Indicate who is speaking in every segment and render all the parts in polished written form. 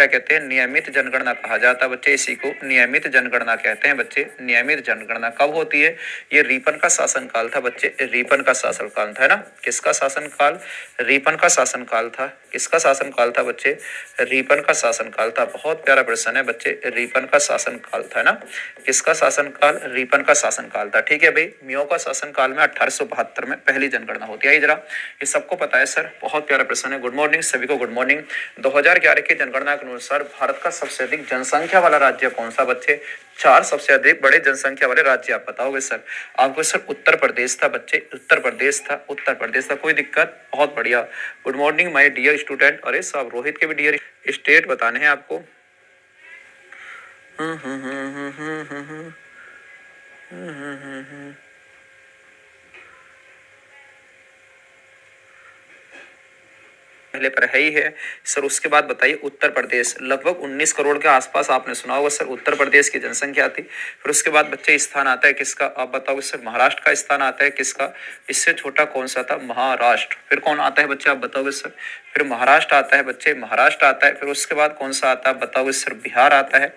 Speaker 1: क्या कहते हैं, नियमित जनगणना कहा जाता है बच्चे, इसी को नियमित जनगणना कहते हैं बच्चे। नियमित जनगणना कब होती है, ये रीपन का शासनकाल था बच्चे, रीपन का शासनकाल था, है ना। किसका शासनकाल, रीपन का शासनकाल था। किसका शासनकाल था बच्चे, रीपन का शासनकाल था। बहुत प्यारा प्रश्न है बच्चे, रीपन का शासनकाल था ना। किसका शासनकाल, रीपन का शासनकाल था। ठीक है भाई, मियो का शासनकाल में 1872 में पहली जनगणना होती है। जरा ये सबको पता है सर, बहुत प्यारा प्रश्न है। गुड मॉर्निंग सभी को, गुड मॉर्निंग। 2011 की जनगणना के अनुसार भारत का सबसे अधिक जनसंख्या वाला राज्य कौन सा बच्चे, 4 सबसे अधिक बड़े जनसंख्या वाले राज्य आप बताओगे सर। आपको सर उत्तर प्रदेश था बच्चे, उत्तर प्रदेश था, उत्तर प्रदेश था। कोई दिक्कत, बहुत बढ़िया। Good morning my dear student. अरे साहब रोहित के भी डियर स्टेट बताने हैं आपको। पहले पर है ही है सर। उसके बाद बताइए, उत्तर प्रदेश लगभग 19 करोड़ के आसपास आपने सुना होगा सर, उत्तर प्रदेश की जनसंख्या थी। फिर उसके बाद बच्चे स्थान आता है किसका, आप बताओगे सर। महाराष्ट्र का स्थान आता है किसका, इससे छोटा कौन सा था, महाराष्ट्र। फिर कौन आता है बच्चे, आप बताओगे सर। फिर महाराष्ट्र आता है बच्चे, महाराष्ट्र आता है। फिर उसके बाद कौन सा आता है बताओगे सर, बिहार आता है।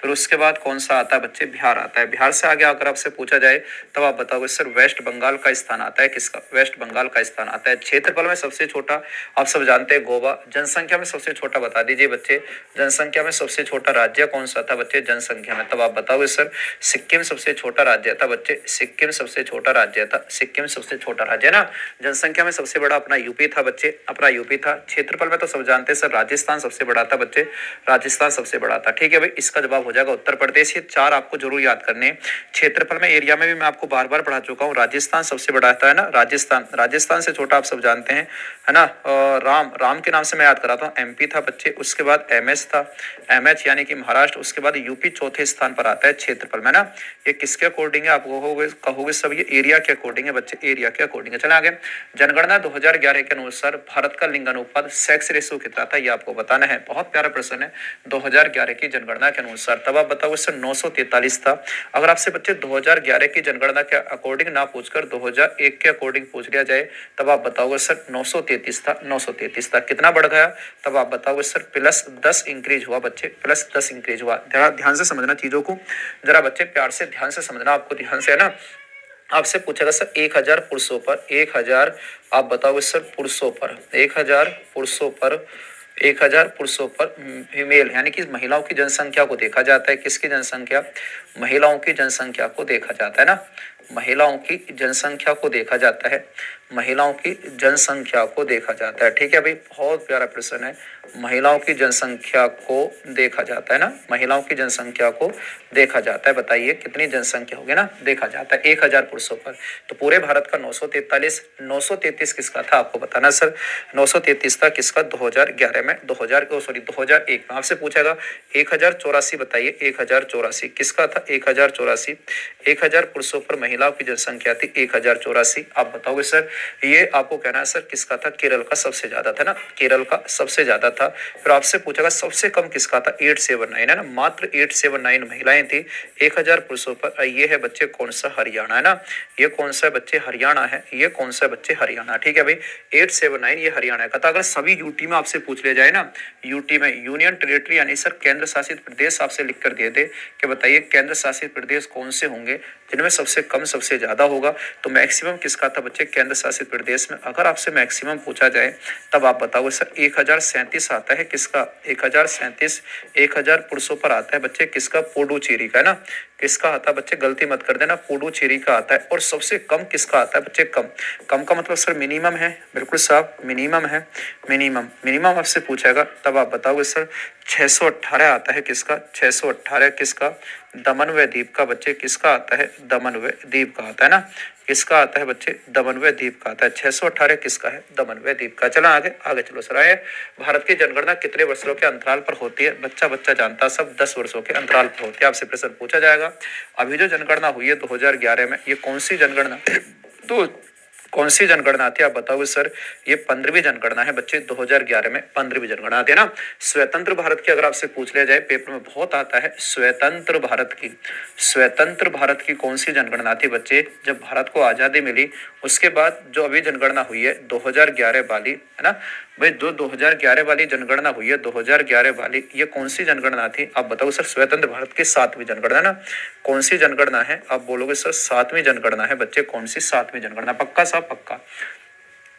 Speaker 1: फिर उसके बाद कौन सा आता है बच्चे, बिहार आता है। बिहार से आगे अगर आपसे पूछा जाए तब आप बताओगे सर, वेस्ट बंगाल का स्थान आता है किसका, वेस्ट बंगाल का स्थान आता है। क्षेत्रफल में सबसे छोटा आप सब जानते हैं गोवा। जनसंख्या में सबसे छोटा बता दीजिए बच्चे, जनसंख्या में सबसे छोटा राज्य कौन सा था बच्चे, जनसंख्या में। तब आप बताओगे सर, सिक्किम सबसे छोटा राज्य था बच्चे, सिक्किम सबसे छोटा राज्य था, सिक्किम सबसे छोटा राज्य ना। जनसंख्या में सबसे बड़ा अपना यूपी था बच्चे, अपना यूपी था। क्षेत्रफल में तो सब जानते हैं सर, राजस्थान सबसे बड़ा था बच्चे, राजस्थान सबसे बड़ा था। ठीक है भाई, इसका जवाब हो जाएगा उत्तर प्रदेश। ये 4 आपको जरूर याद करने हैं। क्षेत्रफल में, एरिया में भी मैं आपको बार बार पढ़ा चुका हूँ। राजस्थान सबसे बड़ा था, है ना, राजस्थान। राजस्थान से छोटा आप सब जानते हैं, है ना। राम, राम के नाम से मैं याद कराता हूँ, एमपी था बच्चे। उसके बाद एमएच था, एमएच यानी कि महाराष्ट्र। उसके बाद यूपी चौथे स्थान पर आता है क्षेत्रफल में ना। ये किसके अकॉर्डिंग है, आप कहोगे सब ये एरिया के अकॉर्डिंग है बच्चे, एरिया के अकॉर्डिंग है। चला आगे। जनगणना 2011 के अनुसार भारत का लिंग अनुपात सेक्स रेशियो कितना था, ये आपको बताना है। बहुत प्यारा प्रश्न है। 2011 की जनगणना के अनुसार, तब आप बताओ सर 943 था। अगर आपसे बच्चे 2011 की जनगणना के अकॉर्डिंग ना पूछकर 2001 के अकॉर्डिंग पूछ लिया जाए, तब आप बताओगे सर 933 था, 933 था। कितना बढ़ गया, तब आप बताओगे सर प्लस 10 इंक्रीज हुआ बच्चे, प्लस 10 इंक्रीज हुआ। जरा ध्यान से समझना चीजों को, जरा बच्चे प्यार से ध्यान से समझना, आपको ध्यान से, है ना। आपसे पूछेगा सर 1000 पुरुषों पर, 1000 आप बताओगे सर पुरुषों पर, 1000 पुरुषों पर, 1000 पुरुषों पर फीमेल यानी कि महिलाओं की जनसंख्या को देखा जाता है। किसकी जनसंख्या, महिलाओं की जनसंख्या को देखा जाता है ना, महिलाओं की जनसंख्या को देखा जाता है, महिलाओं की जनसंख्या को देखा जाता है। ठीक है भाई, बहुत प्यारा प्रश्न है। महिलाओं की जनसंख्या को देखा जाता है ना, महिलाओं की जनसंख्या को देखा जाता है। बताइए कितनी जनसंख्या होगी ना, देखा जाता है 1000 पुरुषों पर। तो पूरे भारत का 943, 933 किसका था आपको बताना सर, 933 था किसका 2011 में, 2001 में। आपसे पूछेगा 1084 बताइए, 1084 किसका था, 1084, 1000 पुरुषों पर महिलाओं की जनसंख्या थी 1084। आप बताओगे सर, ये आपको कहना है सर किसका था, केरल का सबसे ज्यादा था ना, केरल का सबसे ज्यादा था। फिर आपसे पूछेगा सबसे कम किसका था, 879 है ना, मात्र 879 महिलाएं थी 1000 पुरुषों पर। ये है बच्चे कौन सा, हरियाणा है ना, ये कौन सा बच्चे, हरियाणा है, ये कौन सा बच्चे, हरियाणा। ठीक है भाई, 879 ये हरियाणा का था। अगर सभी यूटी में आपसे पूछ लिया जाए ना, यूटी में यूनियन टेरिटरी यानी सर केंद्र शासित प्रदेश आपसे लिख कर दे दे कि बताइए केंद्र शासित प्रदेश कौन से होंगे जिनमें सबसे कम सबसे ज्यादा होगा, तो मैक्सिमम किसका था बच्चे, केंद्र शासित प्रदेश में। अगर आपसे मैक्सिमम पूछा जाए तब आप बताओ सर 1037 आता है किसका, 1037, 1000 पुरुषों पर आता है बच्चे किसका, पुडुचेरी का है ना, किसका आता है बच्चे, गलती मत कर देना, पुडुचेरी का आता है। और सबसे कम किसका आता है बच्चे, कम, कम का मतलब सर मिनिमम है, बिल्कुल साहब मिनिमम है, मिनिमम, मिनिमम आपसे पूछेगा तब आप बताओगे सर 618 आता है किसका, 618 किसका, दमन व दीप का बच्चे, किसका आता है, दमन व दीप का आता है ना, किसका आता है बच्चे, दमन व दीप का आता है। 618 किसका है, दमन व दीप का। चलो आगे, आगे चलो सर। आए, भारत की जनगणना कितने वर्षों के अंतराल पर होती है, बच्चा बच्चा जानता सब, 10 वर्षों के अंतराल पर होती है। आपसे प्रश्न पूछा जाएगा। अभी जो जनगणना हुई है 2011 में, ये कौन सी जनगणना, तो कौन सी जनगणना थी आप बताओगे सर? ये 15वीं जनगणना है बच्चे, 2011 में 15वीं जनगणना आती है ना। स्वतंत्र भारत की अगर आपसे पूछ लिया जाए, पेपर में बहुत आता है, स्वतंत्र भारत की कौन सी जनगणना थी बच्चे? जब भारत को आजादी मिली उसके बाद जो अभी जनगणना हुई है 2011 वाली, है ना भाई, जो 2011 वाली जनगणना हुई है, 2011 वाली, ये कौन सी जनगणना थी आप बताओ सर? स्वतंत्र भारत की 7वीं जनगणना ना। कौन सी जनगणना है आप बोलोगे सर? 7वीं जनगणना है बच्चे। कौन सी 7वीं जनगणना? पक्का साहब पक्का,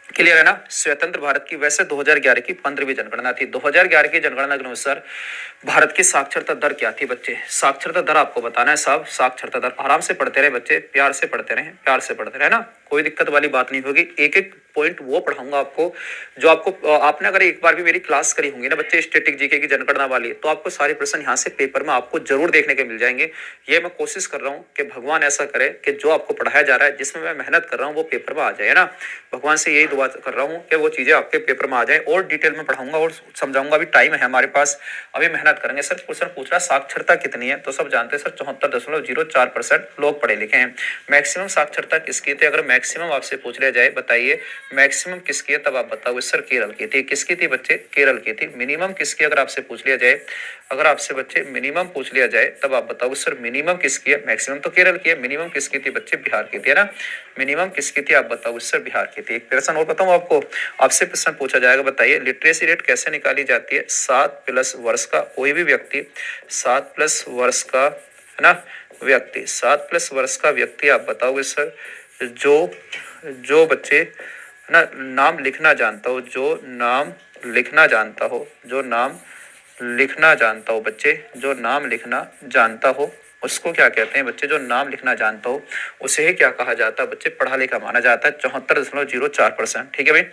Speaker 1: क्लियर है ना? स्वतंत्र भारत की वैसे 2011 की 15वीं जनगणना थी। 2011 की जनगणना के अनुसार भारत की साक्षरता दर क्या थी बच्चे? साक्षरता दर आपको बताना है साहब। साक्षरता दर आराम से पढ़ते रहे बच्चे, प्यार से पढ़ते रहे, प्यार से पढ़ते रहे ना, कोई दिक्कत वाली बात नहीं होगी। एक एक पॉइंट वो पढ़ाऊंगा आपको जो आपको, आपने अगर एक बार भी मेरी क्लास करी होंगी ना बच्चे स्टैटिक जीके की जनगणना वाली, तो आपको सारे प्रश्न यहाँ से पेपर में आपको जरूर देखने के मिल जाएंगे। ये मैं कोशिश कर रहा हूँ कि भगवान ऐसा करे कि जो आपको पढ़ाया जा रहा है, जिसमें मैं मेहनत कर रहा हूँ, वो पेपर में आ जाए ना। भगवान से यही दुआ कर रहा हूँ कि वो चीजें आपके पेपर में आ जाए, और डिटेल में पढ़ाऊंगा और समझाऊंगा। अभी टाइम है हमारे पास, अभी मेहनत करेंगे। सर क्वेश्चन पूछ रहा साक्षरता कितनी है, तो सब जानते हैं सर 74.04% लोग पढ़े लिखे हैं। मैक्सिमम साक्षरता किसकी थी? अगर मैक्सिमम आपसे पूछ लिया जाए, बताइए मैक्सिमम किसकी है, तब आप बताओ सर केरल की थी। किसकी थी बच्चे? केरल की थी। मिनिमम किसकी अगर आपसे पूछ लिया जाए, अगर आपसे बच्चे मिनिमम पूछ लिया जाए, तब आप बताओ सर मिनिमम किसकी है? मैक्सिमम तो केरल की है, मिनिमम किसकी थी बच्चे? बिहार की थी, है ना। मिनिमम किसकी थी आप बताओ सर? बिहार की थी। एक प्रश्न और बताऊं आपको, आपसे प्रश्न पूछा जाएगा, बताइए लिटरेसी रेट कैसे निकाली जाती है? 7+ वर्ष का कोई भी व्यक्ति, 7+ वर्ष का, है ना व्यक्ति, 7+ वर्ष का व्यक्ति आप बताओगे सर, जो जो बच्चे, है ना, नाम लिखना जानता हो, जो नाम लिखना जानता हो, जो नाम लिखना जानता हो बच्चे, जो नाम लिखना जानता हो, उसको क्या कहते हैं बच्चे? जो नाम लिखना जानता हो उसे ही क्या कहा जाता है बच्चे? पढ़ा लिखा माना जाता है। 74.04%, ठीक है भाई,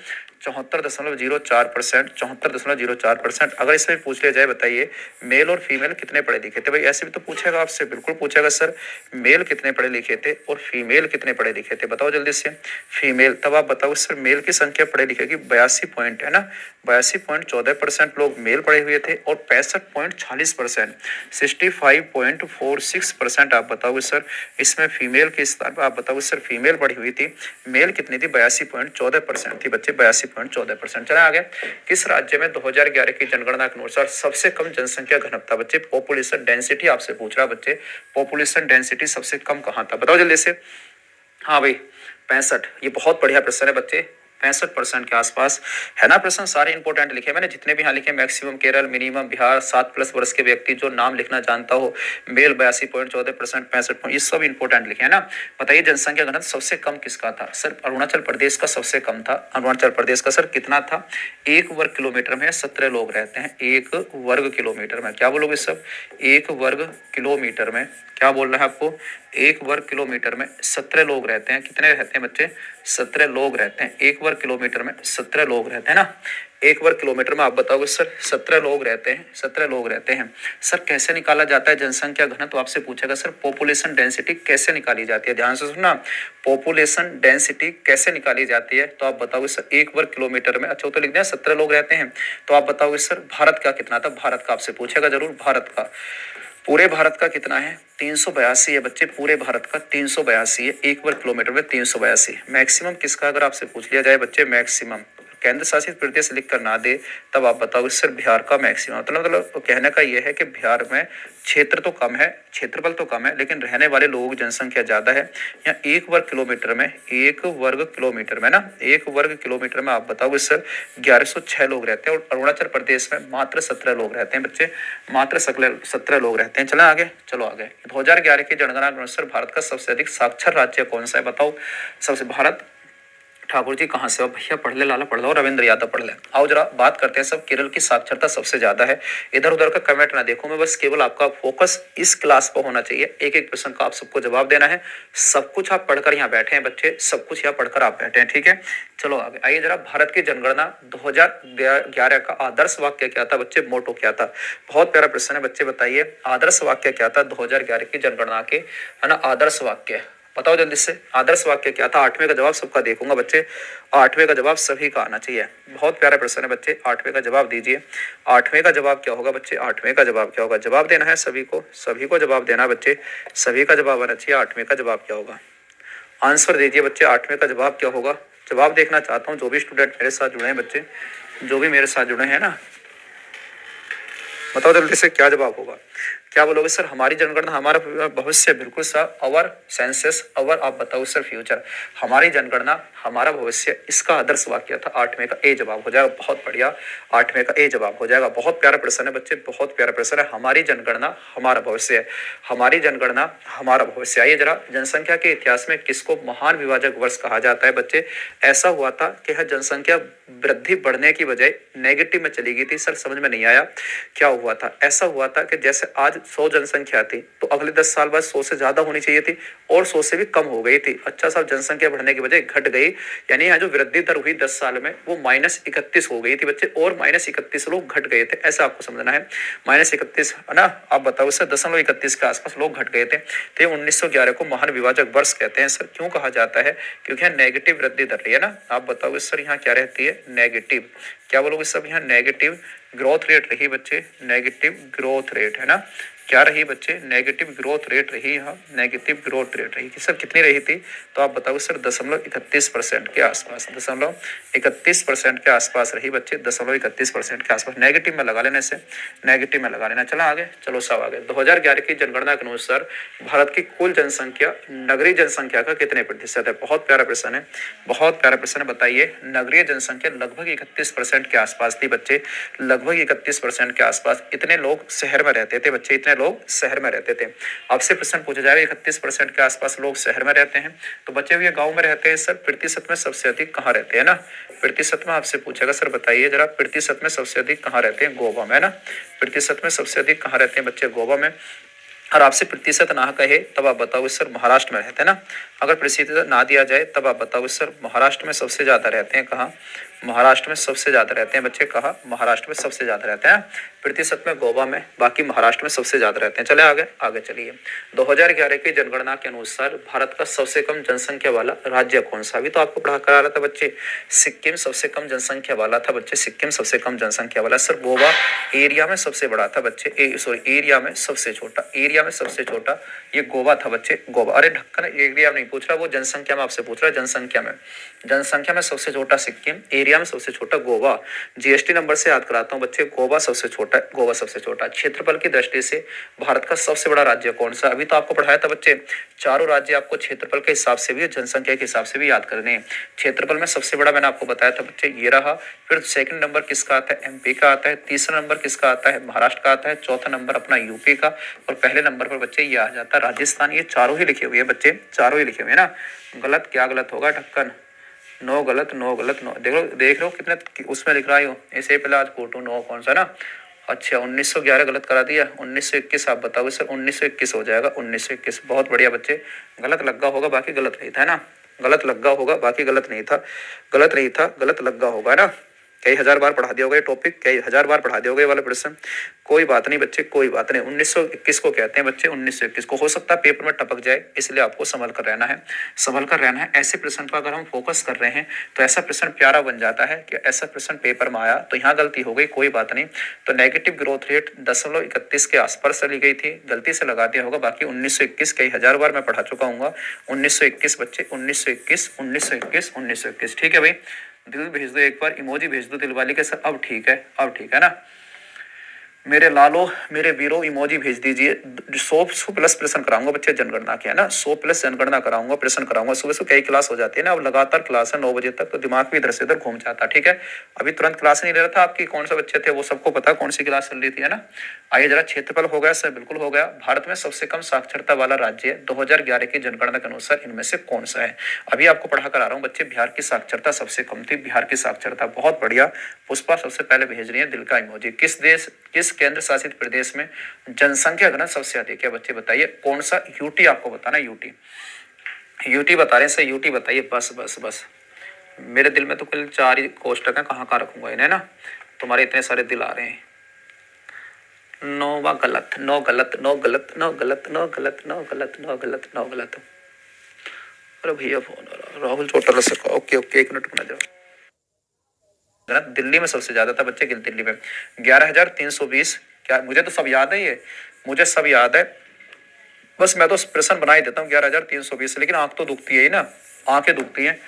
Speaker 1: 74.04%, 74.04%। अगर इसमें पूछ लिया जाए, बताइए मेल और फीमेल कितने पढ़े लिखे थे? भाई ऐसे भी तो पूछेगा आपसे, बिल्कुल पूछेगा सर, मेल कितने पढ़े लिखे थे और फीमेल कितने पढ़े लिखे थे? बताओ जल्दी से। फीमेल, तब आप बताओ सर मेल की संख्या पढ़े लिखे की 82 पॉइंट, है ना, 82.14% लोग मेल पढ़े हुए थे, और 65.46%, 65.46% आप बताओगे सर इसमें फीमेल के स्थान पर, आप बताओगे सर फीमेल पढ़ी हुई थी। मेल कितनी थी? 82.14% थी बच्चे, 82.14%। चला आगे, किस राज्य में 2011 की जनगणना के अनुसार सबसे कम जनसंख्या घनत्व था बच्चे? पॉपुलेशन डेंसिटी आपसे पूछ रहा बच्चे, पॉपुलेशन डेंसिटी सबसे कम कहाँ था? बताओ जल्दी से। हाँ भाई 65, ये बहुत बढ़िया प्रश्न है बच्चे, 65% के आसपास, है ना। प्रश्न सारे इंपॉर्टेंट लिखे मैंने, जितने भी यहाँ लिखे, मैक्सिमम केरल, मिनिमम बिहार, 7+ वर्ष के व्यक्ति, जो नाम लिखना जानता हो, मेल 82.14%, 65, ये सब इंपॉर्टेंट लिखे, है ना। बताइए जनसंख्या घनत्व सबसे कम किसका था? सर अरुणाचल प्रदेश का सबसे कम था। अरुणाचल प्रदेश का सर कितना था? 1 वर्ग किलोमीटर में 17 लोग रहते हैं। 1 वर्ग किलोमीटर में, क्या बोलोगे सब? 1 वर्ग किलोमीटर में क्या बोल रहे हैं आपको? 1 वर्ग किलोमीटर में 17 लोग रहते हैं। कितने रहते हैं बच्चे? 17 लोग रहते हैं। 1 वर्ग किलोमीटर में 17 लोग रहते हैं ना। 1 वर्ग किलोमीटर में आप बताओगे सर 17 लोग रहते हैं, 17 लोग रहते हैं। सर कैसे निकाला जाता है जनसंख्या घनत्व? तो आपसे पूछेगा सर पॉपुलेशन डेंसिटी कैसे निकाली जाती है? ध्यान से सुनना, पॉपुलेशन डेंसिटी कैसे निकाली जाती है? तो आप बताओगे सर 1 वर्ग किलोमीटर में, अच्छा वो तो लिख दिया 17 लोग रहते हैं, तो आप बताओगे सर भारत का कितना था? भारत का आपसे पूछेगा जरूर, भारत का, पूरे भारत का कितना है? 382 है बच्चे, पूरे भारत का 382 है। 1 वर्ग किलोमीटर में 382। मैक्सिमम किसका अगर आपसे पूछ लिया जाए बच्चे, मैक्सिमम केंद्र शासित प्रदेश लिख कर ना दे, तब आप बताओगे सर बिहार का मैक्सिमम। मतलब कहने का यह है कि बिहार में क्षेत्र तो कम है, क्षेत्रफल तो कम है, लेकिन रहने वाले लोगों की जनसंख्या ज्यादा है। यहाँ 1 वर्ग किलोमीटर में, 1 वर्ग किलोमीटर में ना, 1 वर्ग किलोमीटर में आप बताओगे सर 1106 लोग रहते हैं, और अरुणाचल प्रदेश में मात्र 17 लोग रहते हैं बच्चे, मात्र 17 लोग रहते हैं। चलो आगे, चलो आगे। 2011 की जनगणना के अनुसार भारत का सबसे अधिक साक्षर राज्य कौन सा है? बताओ सबसे। भारत, ठाकुर जी कहाँ से हो? भैया पढ़ ले, लाला पढ़ लो, रविंद्र यादव पढ़ ले। आओ जरा बात करते हैं सब, केरल की साक्षरता सबसे ज्यादा है। इधर उधर का कमेंट ना देखो, मैं बस केवल आपका फोकस इस क्लास पर होना चाहिए। एक एक प्रश्न का आप सबको जवाब देना है। सब कुछ आप पढ़कर यहाँ बैठे हैं बच्चे, सब कुछ यहाँ पढ़कर आप बैठे हैं, ठीक है। चलो आगे आइए जरा। भारत की जनगणना 2011 का आदर्श वाक्य क्या था बच्चे? मोटो क्या था? बहुत प्यारा प्रश्न है बच्चे, बताइए आदर्श वाक्य क्या था 2011 की जनगणना के, है ना। आदर्श वाक्य बताओ जल्दी से, आदर्श वाक्य क्या था? 8वें का जवाब सबका देखूंगा बच्चे, 8वें का जवाब सभी का आना चाहिए। बहुत प्यारा प्रश्न है बच्चे, 8वें का जवाब दीजिए। 8वें का जवाब क्या होगा बच्चे? 8वें का जवाब क्या होगा? जवाब देना है सभी को, सभी को जवाब देना बच्चे, सभी का जवाब आना चाहिए। 8वें का जवाब क्या होगा? आंसर दीजिए बच्चे, 8वें का जवाब क्या होगा? जवाब देखना चाहता हूँ, जो भी स्टूडेंट मेरे साथ जुड़े हैं बच्चे, जो भी मेरे साथ जुड़े हैं ना, बताओ जल्दी से क्या जवाब होगा। क्या बोलोगे सर? हमारी जनगणना हमारा भविष्य, बिल्कुल सर, अवर सेंसस अवर, आप बताओ सर फ्यूचर, हमारी जनगणना हमारा भविष्य, इसका आदर्श वाक्य था। 8वें का ए जवाब हो जाएगा, बहुत बढ़िया, 8वें का ए जवाब हो जाएगा। बहुत प्यारा प्रश्न है बच्चे, बहुत प्यारा प्रश्न है। हमारी जनगणना हमारा भविष्य है, हमारी जनगणना हमारा भविष्य। आइए जरा, जनसंख्या के इतिहास में किसको महान विभाजक वर्ष कहा जाता है बच्चे? ऐसा हुआ था कि यह जनसंख्या वृद्धि बढ़ने की बजाय नेगेटिव में चली गई थी। सर समझ में नहीं आया क्या हुआ था? ऐसा हुआ था कि जैसे आज 100 जनसंख्या थी तो अगले 10 साल बाद 100 से ज्यादा होनी चाहिए थी और 100 से भी कम हो गई थी। अच्छा साहब, जनसंख्या बढ़ने की बजाय घट गई, यानी यहाँ जो वृद्धि दर हुई 10 साल में वो -31 हो गई थी बच्चे, और -31 लोग घट गए थे, ऐसा आपको समझना है। -31 है ना, आप बताओ सर, 0.31 के आसपास लोग घट गए थे। तो 1911 को महान विभाजक वर्ष कहते हैं। सर क्यों कहा जाता है? क्योंकि यहाँ नेगेटिव वृद्धि दर रही है ना। आप बताओ सर, यहाँ क्या रहती है? नेगेटिव। क्या बोलोगे सब? यहाँ नेगेटिव ग्रोथ रेट रही बच्चे, नेगेटिव ग्रोथ रेट है ना। क्या रही बच्चे? नेगेटिव ग्रोथ रेट रही, यहाँ नेगेटिव ग्रोथ रेट रही। कि सर कितनी रही थी? तो आप बताओ सर, 0.31% के आसपास, 0.31% के आसपास रही बच्चे, 0.31% के आसपास। नेगेटिव में लगा लेने से, नेगेटिव में लगा लेना। चला आगे, चलो सब आगे। 2011 की जनगणना के अनुसार भारत की कुल जनसंख्या नगरीय जनसंख्या का कितने प्रतिशत है? बहुत प्यारा प्रश्न है, बहुत प्यारा प्रश्न है। बताइए, नगरीय जनसंख्या लगभग 31% के आसपास थी बच्चे, लगभग 31% के आसपास। इतने लोग शहर में रहते थे बच्चे, इतने लोग शहर में रहते थे। आपसे प्रश्न पूछा जाएगा 31% के आसपास लोग शहर में रहते हैं, तो बच्चे भी गांव में रहते हैं। सर प्रतिशत में सबसे अधिक कहाँ रहते हैं ना? प्रतिशत में आपसे पूछेगा। सर बताइए जरा, प्रतिशत में सबसे अधिक कहाँ रहते हैं? गोवा में, है ना। प्रतिशत में सबसे अधिक कहाँ रहते हैं बच्चे? गोवा में। और आपसे प्रतिशत ना कहे तब आप बताओ सर महाराष्ट्र में रहते हैं ना। अगर प्रतिशत ना दिया जाए तब आप बताओ सर महाराष्ट्र में सबसे ज्यादा रहते हैं। कहाँ? महाराष्ट्र में सबसे ज्यादा रहते हैं बच्चे। कहाँ? महाराष्ट्र में सबसे ज्यादा रहते हैं। प्रतिशत में गोवा में, बाकी महाराष्ट्र में सबसे ज्यादा रहते हैं। चले आगे, आगे चलिए। 2011 की जनगणना के अनुसार भारत का सबसे कम जनसंख्या वाला राज्य कौन सा? अभी तो आपको पढ़ा करा रहा था बच्चे, सिक्किम सबसे कम जनसंख्या वाला था बच्चे, सिक्किम सबसे कम जनसंख्या वाला। सर गोवा एरिया में सबसे बड़ा था बच्चे, सॉरी एरिया में सबसे छोटा, एरिया में सबसे छोटा ये गोवा था बच्चे, गोवा। अरे ढक्कन, एरिया नहीं पूछ रहा, वो जनसंख्या में आपसे पूछ रहा है, जनसंख्या में। जनसंख्या में सबसे छोटा सिक्किम, एरिया में सबसे छोटा गोवा। जीएसटी नंबर से याद कराता हूँ बच्चे, गोवा सबसे छोटा है, गोवा सबसे छोटा। क्षेत्रफल की दृष्टि से भारत का सबसे बड़ा राज्य कौन सा? अभी तो आपको पढ़ाया था बच्चे, चारों राज्य आपको क्षेत्रफल के हिसाब से भी, जनसंख्या के हिसाब से भी याद करने हैं। क्षेत्रफल में सबसे बड़ा मैंने आपको बताया था बच्चे, ये रहा। फिर सेकंड नंबर किसका आता है? एमपी का आता है। तीसरा नंबर किसका आता है? महाराष्ट्र का आता है। चौथा नंबर अपना यूपी का, और पहले नंबर पर बच्चे ये आ जाता है राजस्थान। ये चारों ही लिखे हुए हैं बच्चे, चारों ही लिखे हुए हैं ना। गलत क्या गलत होगा? ढक्कन, नो गलत, नो गलत, नो। देखो देख लो कितने उसमें लिख रहा है, ऐसे पहले आज फोटो नो कौन सा ना। अच्छा 1911 गलत करा दिया, 1921 आप बताओ सर, 1921 हो जाएगा, 1921। बहुत बढ़िया बच्चे, गलत लगा होगा बाकी गलत नहीं था, है ना। गलत लगा होगा बाकी गलत नहीं था, गलत नहीं था, गलत लगा होगा, है ना। कई हजार बार पढ़ा दिया होगा ये टॉपिक, कई हजार बार पढ़ा दिया होगा ये वाला प्रश्न। कोई बात नहीं बच्चे, कोई बात नहीं। 1921 को कहते हैं बच्चे, 1921 को। हो सकता है पेपर में टपक जाए, इसलिए आपको संभल कर रहना है, संभल कर रहना है। ऐसे प्रश्न पर अगर हम फोकस कर रहे हैं तो ऐसा प्रश्न प्यारा बन जाता है कि ऐसा प्रश्न पेपर में आया तो यहाँ गलती हो गई, कोई बात नहीं। तो नेगेटिव ग्रोथ रेट 0.31 के आसपास चली गई थी, गलती से लगा दिया होगा। बाकी 1921 कई हजार बार मैं पढ़ा चुका हूँ। 1921 बच्चे, 1921, 1921, 1921। ठीक है भाई, दिल भेज दो एक बार, इमोजी भेज दो दिल वाली के। सर अब ठीक है, अब ठीक है ना। मेरे लालो, मेरे वीरो, इमोजी भेज दीजिए। 100 प्लस प्रश्न कराऊंगा बच्चे जनगणना के, है ना। 100 प्लस जनगणना कराऊंगा, प्रश्न कराऊंगा। सुबह से कई क्लास हो जाती है ना, अब लगातार क्लास है 9 बजे तक, तो दिमाग भी इधर से इधर घूम जाता। ठीक है, अभी तुरंत क्लास नहीं ले रहा था। आपकी कौन सा बच्चे थे वो सबको पता कौन सी क्लास चल रही थी, है ना। आइए जरा, क्षेत्रफल हो गया सर, बिल्कुल हो गया। भारत में सबसे कम साक्षरता वाला राज्य 2011 की जनगणना के अनुसार इनमें से कौन सा है? अभी आपको पढ़ा कर आ रहा हूँ बच्चे, बिहार की साक्षरता सबसे कम थी, बिहार की साक्षरता। बहुत बढ़िया, पुष्पा सबसे पहले भेज रही है दिल का इमोजी। किस देश, किस केंद्र शासित प्रदेश में जनसंख्या घनत्व सबसे अधिक है? बच्चे बताइए कौन सा? यूटी आपको बताना, यूटी, यूटी बता रहे हैं सर, यूटी बताइए। बस बस बस, मेरे दिल में तो कुल 4 ही कोष्टक है, कहाँ कहाँ रखूंगा इन्हें ना, तुम्हारे इतने सारे दिल आ रहे हैं। नौवा गलत, नो गलत, नो गलत, नो गलत, नो गलत, नो गलत, नो गलत, नो गलत। अरे भैया फोन आ रहा, राहुल चौटाला से। ओके ओके, एक मिनट रुकना जरा। दिल्ली में सबसे ज्यादा था बच्चे, दिल्ली में 11,320। क्या, मुझे तो सब याद है ये, मुझे सब याद है, बस मैं तो प्रश्न बना ही देता हूँ 11,320। लेकिन आंख तो दुखती है ही ना, आंखें दुखती हैं,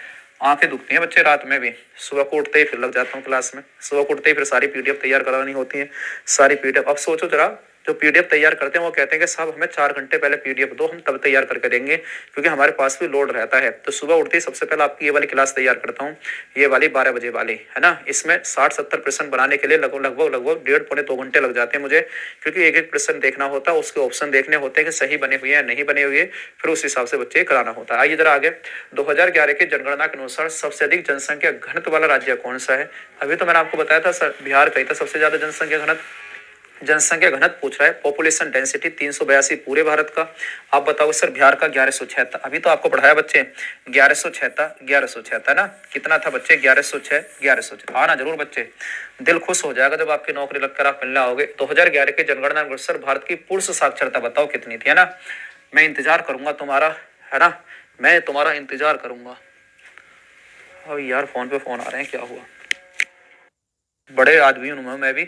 Speaker 1: आंखें दुखती हैं बच्चे रात में भी, सुबह को उठते ही फिर लग जाता हूँ क्लास में, सुबह को उठते ही फिर सारी पीडीएफ तैयार करानी होती है, सारी पीडीएफ। अब सोचो जरा, जो पीडीएफ तैयार करते हैं वो कहते हैं कि साहब हमें 4 घंटे पहले पीडीएफ दो, हम तब तैयार करके देंगे, क्योंकि हमारे पास भी लोड रहता है। तो सुबह उठते ही सबसे पहले आपकी ये वाली क्लास तैयार करता हूँ, ये वाली 12 बजे वाली, है ना। इसमें 60-70% बनाने के लिए लगभग 1.5-2 घंटे लग जाते हैं मुझे, क्योंकि एक एक प्रश्न देखना होता है, उसके ऑप्शन देखने होते हैं कि सही बने हुए हैं नहीं बने हुए, फिर उस हिसाब से बच्चे कराना होता है। आइए जरा आगे, 2011 की जनगणना के अनुसार सबसे अधिक जनसंख्या घनत्व वाला राज्य कौन सा है। अभी तो मैंने आपको बताया था सर, बिहार का ही था सबसे ज्यादा जनसंख्या घनत्व पूछ रहा है, पॉपुलेशन डेंसिटी 382 पूरे भारत का। आप बताओ सर, बिहार का 1176। अभी तो आपको पढ़ाया बच्चे 1176 ना, कितना था बच्चे, 1106। आना जरूर बच्चे, दिल खुश हो जाएगा जब आपकी नौकरी लगकर आप मिलने आओगे। 2011 की जनगणना अनुसार भारत की पुरुष साक्षरता बताओ कितनी थी, है ना। मैं इंतजार करूंगा तुम्हारा, है ना, मैं तुम्हारा इंतजार करूंगा। अब यार फोन पे फोन आ रहे हैं, क्या हुआ। बड़े आदमी हूं मैं भी।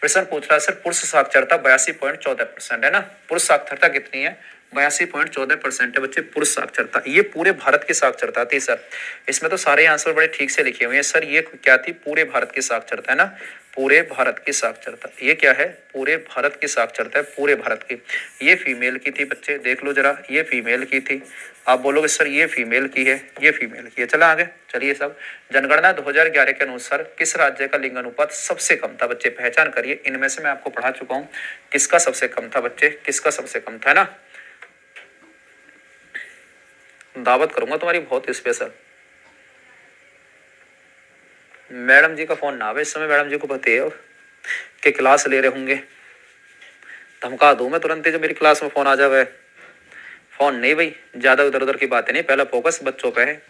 Speaker 1: प्रश्न पूछ रहा है सर, पुरुष साक्षरता 82.14% है ना। पुरुष साक्षरता कितनी है, 82.14% है बच्चे पुरुष साक्षरता। ये पूरे भारत की साक्षरता थी सर। इसमें तो सारे आंसर बड़े ठीक से लिखे हुए हैं सर। ये क्या थी, पूरे भारत की साक्षरता, है ना, पूरे भारत की साक्षरता। ये क्या है, पूरे भारत की साक्षरता है, पूरे भारत की। ये फीमेल की थी बच्चे, देख लो जरा, ये फीमेल की थी। आप बोलोगे सर ये फीमेल की है, ये फीमेल की है। चला आगे चलिए सब। जनगणना 2011 के अनुसार किस राज्य का लिंग अनुपात सबसे कम था बच्चे, पहचान करिए। इनमें से मैं आपको पढ़ा चुका हूं, किसका सबसे कम था बच्चे, किसका सबसे कम था, है ना। दावत करूंगा तुम्हारी बहुत स्पेशल। मैडम जी का फोन ना आवे इस समय, मैडम जी को पता है कि क्लास ले रहे होंगे, धमका दूं मैं तुरंत ही जब मेरी क्लास में फोन आ जावे। फोन नहीं भाई, ज्यादा उधर उधर की बातें नहीं, पहला फोकस बच्चों पे है।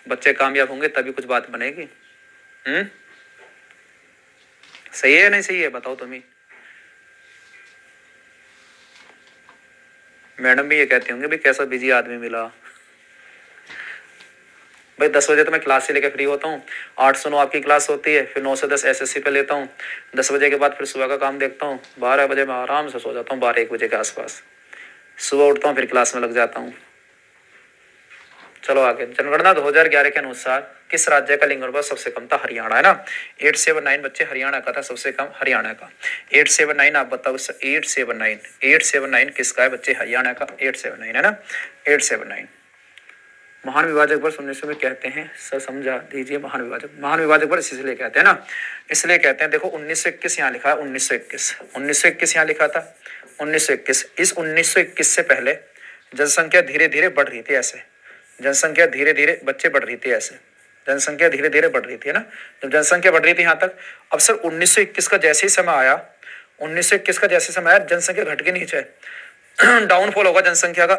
Speaker 1: बच्चे कामयाब होंगे तभी कुछ बात बनेगी। सही है नहीं सही है, बताओ तुम ही। मैडम भी ये कहती होंगे भाई कैसा बिजी आदमी मिला। भाई 10 बजे तो मैं क्लास से लेकर फ्री होता हूँ, 8 से 9 आपकी क्लास होती है, फिर 9 से 10 एसएससी पे लेता हूँ। 10 बजे के बाद फिर सुबह का काम देखता हूँ, 12 बजे मैं आराम से सो जाता हूँ, 12-1 बजे के आसपास। सुबह उठता हूँ फिर क्लास में लग जाता हूँ। चलो आगे। जनगणना 2011 के अनुसार किस राज्य का लिंग अनुपात सबसे कम था, हरियाणा, है ना। 879 बच्चे हरियाणा का था सबसे कम, हरियाणा का 879। आप बताओ 879 किसका है बच्चे, हरियाणा का 879, है ना, 879। महान विभाजक वर्ष 1900 में कहते हैं सर, समझा दीजिए। महान विभाजक वर्ष इसलिए कहते हैं ना, इसलिए कहते हैं, देखो 1921 यहाँ लिखा है, 1921 यहाँ लिखा था, 1921। इस 1921 से पहले जनसंख्या धीरे धीरे बढ़ रही थी, ऐसे जनसंख्या धीरे धीरे बच्चे बढ़ रही थी, ऐसे जनसंख्या धीरे धीरे बढ़ रही थी, है ना। जब जनसंख्या बढ़ रही थी यहाँ तक, अब सर 1921 का जैसे ही समय आया, 1921 का जैसे समय आया, जनसंख्या घट के नीचे डाउनफॉल होगा जनसंख्या का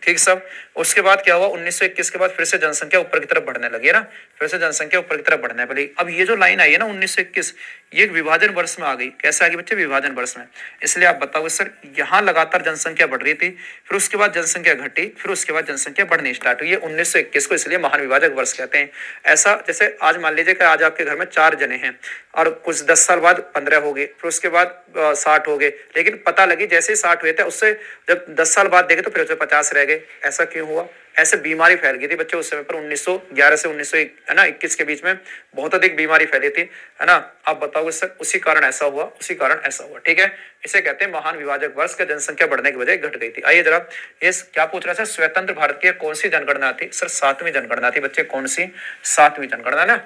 Speaker 1: ठीक सब। उसके बाद क्या हुआ, 1921 के बाद फिर से जनसंख्या ऊपर की तरफ बढ़ने लगी, है ना, फिर से जनसंख्या ऊपर की तरफ बढ़ने लगी। अब ये जो लाइन आई है ना 1921, ये एक विभाजन वर्ष में आ गई। कैसे आ गई बच्चे, विभाजन वर्ष में। इसलिए आप बताओ सर, यहाँ लगातार जनसंख्या बढ़ रही थी, फिर उसके बाद जनसंख्या घटी, फिर उसके बाद जनसंख्या बढ़नी स्टार्ट हुई। 1921 को इसलिए महान विभाजक वर्ष कहते हैं। ऐसा जैसे आज मान लीजिए कि आज आपके घर में 4 जने हैं, और कुछ 10 साल बाद 15 हो गए, फिर उसके बाद 60 हो गए, लेकिन पता लगी जैसे ही 60 हुए थे, उससे जब 10 साल बाद देखे तो फिर 50 रह गए। ऐसा क्यों हुआ, ऐसे बीमारी फैल गई थी बच्चे उस समय पर। 1911 से 1921 के बीच में बहुत अधिक बीमारी फैली थी, है ना। आप बताओगे सर, उसी कारण ऐसा हुआ, उसी कारण ऐसा हुआ, ठीक है। इसे कहते हैं महान विभाजक वर्ष का, जनसंख्या बढ़ने की वजह घट गई थी। आइए जरा, ये क्या पूछ रहा है सर, स्वतंत्र भारत की कौन सी जनगणना थी सर, 7वीं जनगणना थी बच्चे, कौन सी, 7वीं जनगणना ना,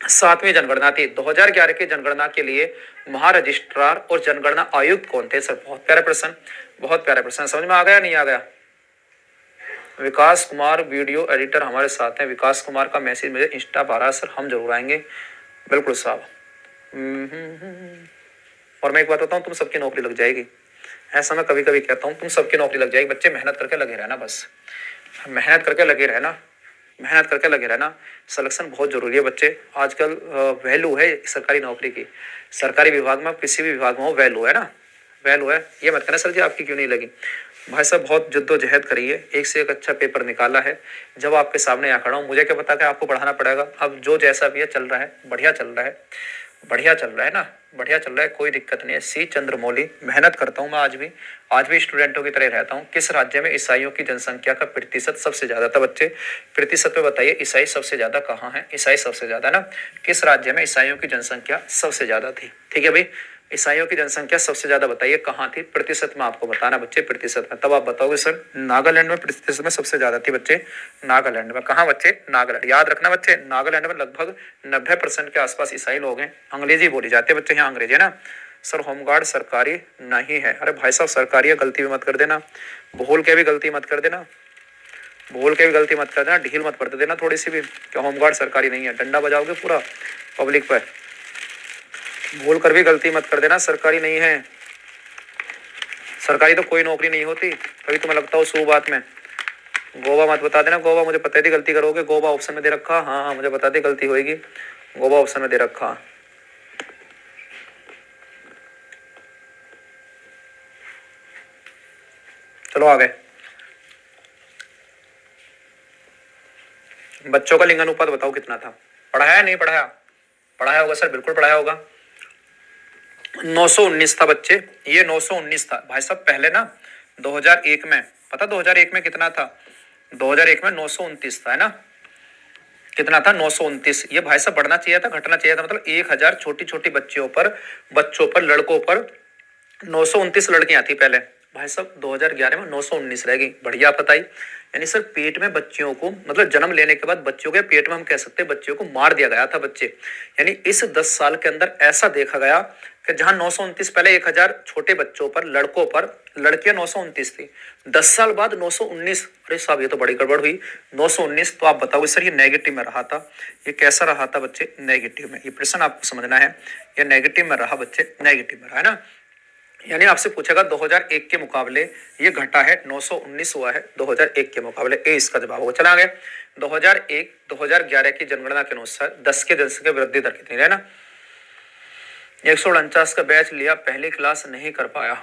Speaker 1: 7वीं जनगणना थी। 2011 की जनगणना के लिए महारजिस्ट्रार और जनगणना आयुक्त कौन थे सर, बहुत प्यारा प्रश्न, बहुत प्यारा प्रश्न। समझ में आ गया नहीं आ गया। विकास कुमार वीडियो एडिटर हमारे साथ हैं, विकास कुमार का मैसेज मुझे इंस्टा पर आ रहा है सर, हम जरूर आएंगे, बिल्कुल साहब। और मैं एक बात बताऊं, तुम सबकी नौकरी लग जाएगी, ऐसा मैं कभी कभी कहता हूं, तुम सबकी नौकरी लग जाएगी बच्चे। मेहनत करके लगे रहना, बस मेहनत करके लगे रहना, मेहनत करके लगे रहना। सिलेक्शन बहुत जरूरी है बच्चे, आजकल वैल्यू है सरकारी नौकरी की। सरकारी विभाग में, किसी भी विभाग में हो, वैल्यू है ना, वैल्यू है। ये मत कहना सर जी आपकी क्यों नहीं लगी। भाई साहब बहुत जद्दोजहद करी है, एक से एक अच्छा पेपर निकाला है। जब आपके सामने यहाँ खड़ा हूँ, मुझे क्या पता कि आपको पढ़ाना पड़ेगा। अब जो जैसा भी है चल रहा है, बढ़िया चल रहा है। बढ़िया चल रहा है ना, बढ़िया चल रहा है, कोई दिक्कत नहीं है। सी चंद्रमौली, मेहनत करता हूँ मैं आज भी स्टूडेंटों की तरह रहता हूँ। किस राज्य में ईसाइयों की जनसंख्या का प्रतिशत सबसे ज्यादा था बच्चे? प्रतिशत में बताइए, ईसाई सबसे ज्यादा कहाँ है? ईसाई सबसे ज्यादा ना, किस राज्य में ईसाइयों की जनसंख्या सबसे ज्यादा थी? ठीक है भाई, ईसाइयों की जनसंख्या सबसे ज्यादा बताइए कहाँ थी? प्रतिशत में आपको बताना बच्चे, प्रतिशत में। तब आप बताओगे सर नागालैंड में प्रतिशत में सबसे ज्यादा थी बच्चे। नागालैंड में, कहाँ बच्चे? नागालैंड। याद रखना बच्चे, नागालैंड में लगभग 90% के आसपास ईसाई लोग हैं। अंग्रेजी बोली जाती है बच्चे, यहाँ अंग्रेजी है ना। सर होमगार्ड सरकारी नहीं है। अरे भाई साहब सरकारी है, गलती भी मत कर देना, बोल के भी गलती मत कर देना, बोल के भी गलती मत कर देना, ढील मत पड़ देना थोड़ी सी भी, क्या होमगार्ड सरकारी नहीं है? डंडा बजाओगे पूरा पब्लिक पर। भूल कर भी गलती मत कर देना, सरकारी नहीं है। सरकारी तो कोई नौकरी नहीं होती, कभी तुम्हें लगता हो सू बात में। गोवा मत बता देना, गोवा मुझे पता थी गलती करोगे। गोवा ऑप्शन में दे रखा, हाँ हाँ मुझे पता थी गलती होगी। गोवा ऑप्शन में दे रखा। चलो आगे। बच्चों का लिंग अनुपात बताओ कितना था? पढ़ाया नहीं पढ़ाया? पढ़ाया होगा सर, बिल्कुल पढ़ाया होगा। 919 था बच्चे, ये 919 था भाई साहब। पहले ना 2001 में, पता 2001 में कितना था? 2001 में 929 था, है ना। कितना था? 929। ये भाई साहब बढ़ना चाहिए था, घटना चाहिए था। मतलब 1000 छोटी छोटी बच्चों पर लड़कों पर 929 लड़कियां थी पहले। भाई साहब 2011 में 919 रह गई। बढ़िया बताई। यानी सर पेट में बच्चियों को, मतलब जन्म लेने के बाद बच्चों के पेट में, हम कह सकते हैं बच्चियों को मार दिया गया था बच्चे। यानी इस 10 साल के अंदर ऐसा देखा गया कि जहां 929 पहले 1000 छोटे बच्चों पर, लड़कों पर, लड़कियां 929 थी, 10 साल बाद 919। अरे साहब ये तो बड़ी गड़बड़ हुई। 919, तो आप बताओगे सर ये नेगेटिव में रहा था। ये कैसा रहा था बच्चे? नेगेटिव में। ये प्रश्न आपको समझना है, ये नेगेटिव में रहा बच्चे, नेगेटिव में रहा, है ना। यानी आपसे पूछेगा 2001 के मुकाबले ये घटा है, 919 हुआ है 2001 के मुकाबले। ए इसका जवाब होगा। चला आगे। 2001 2011 की जनगणना के अनुसार 10 के जनसंख्या वृद्धि दर कितनी है ना? 149 का बैच लिया, पहली क्लास नहीं कर पाया।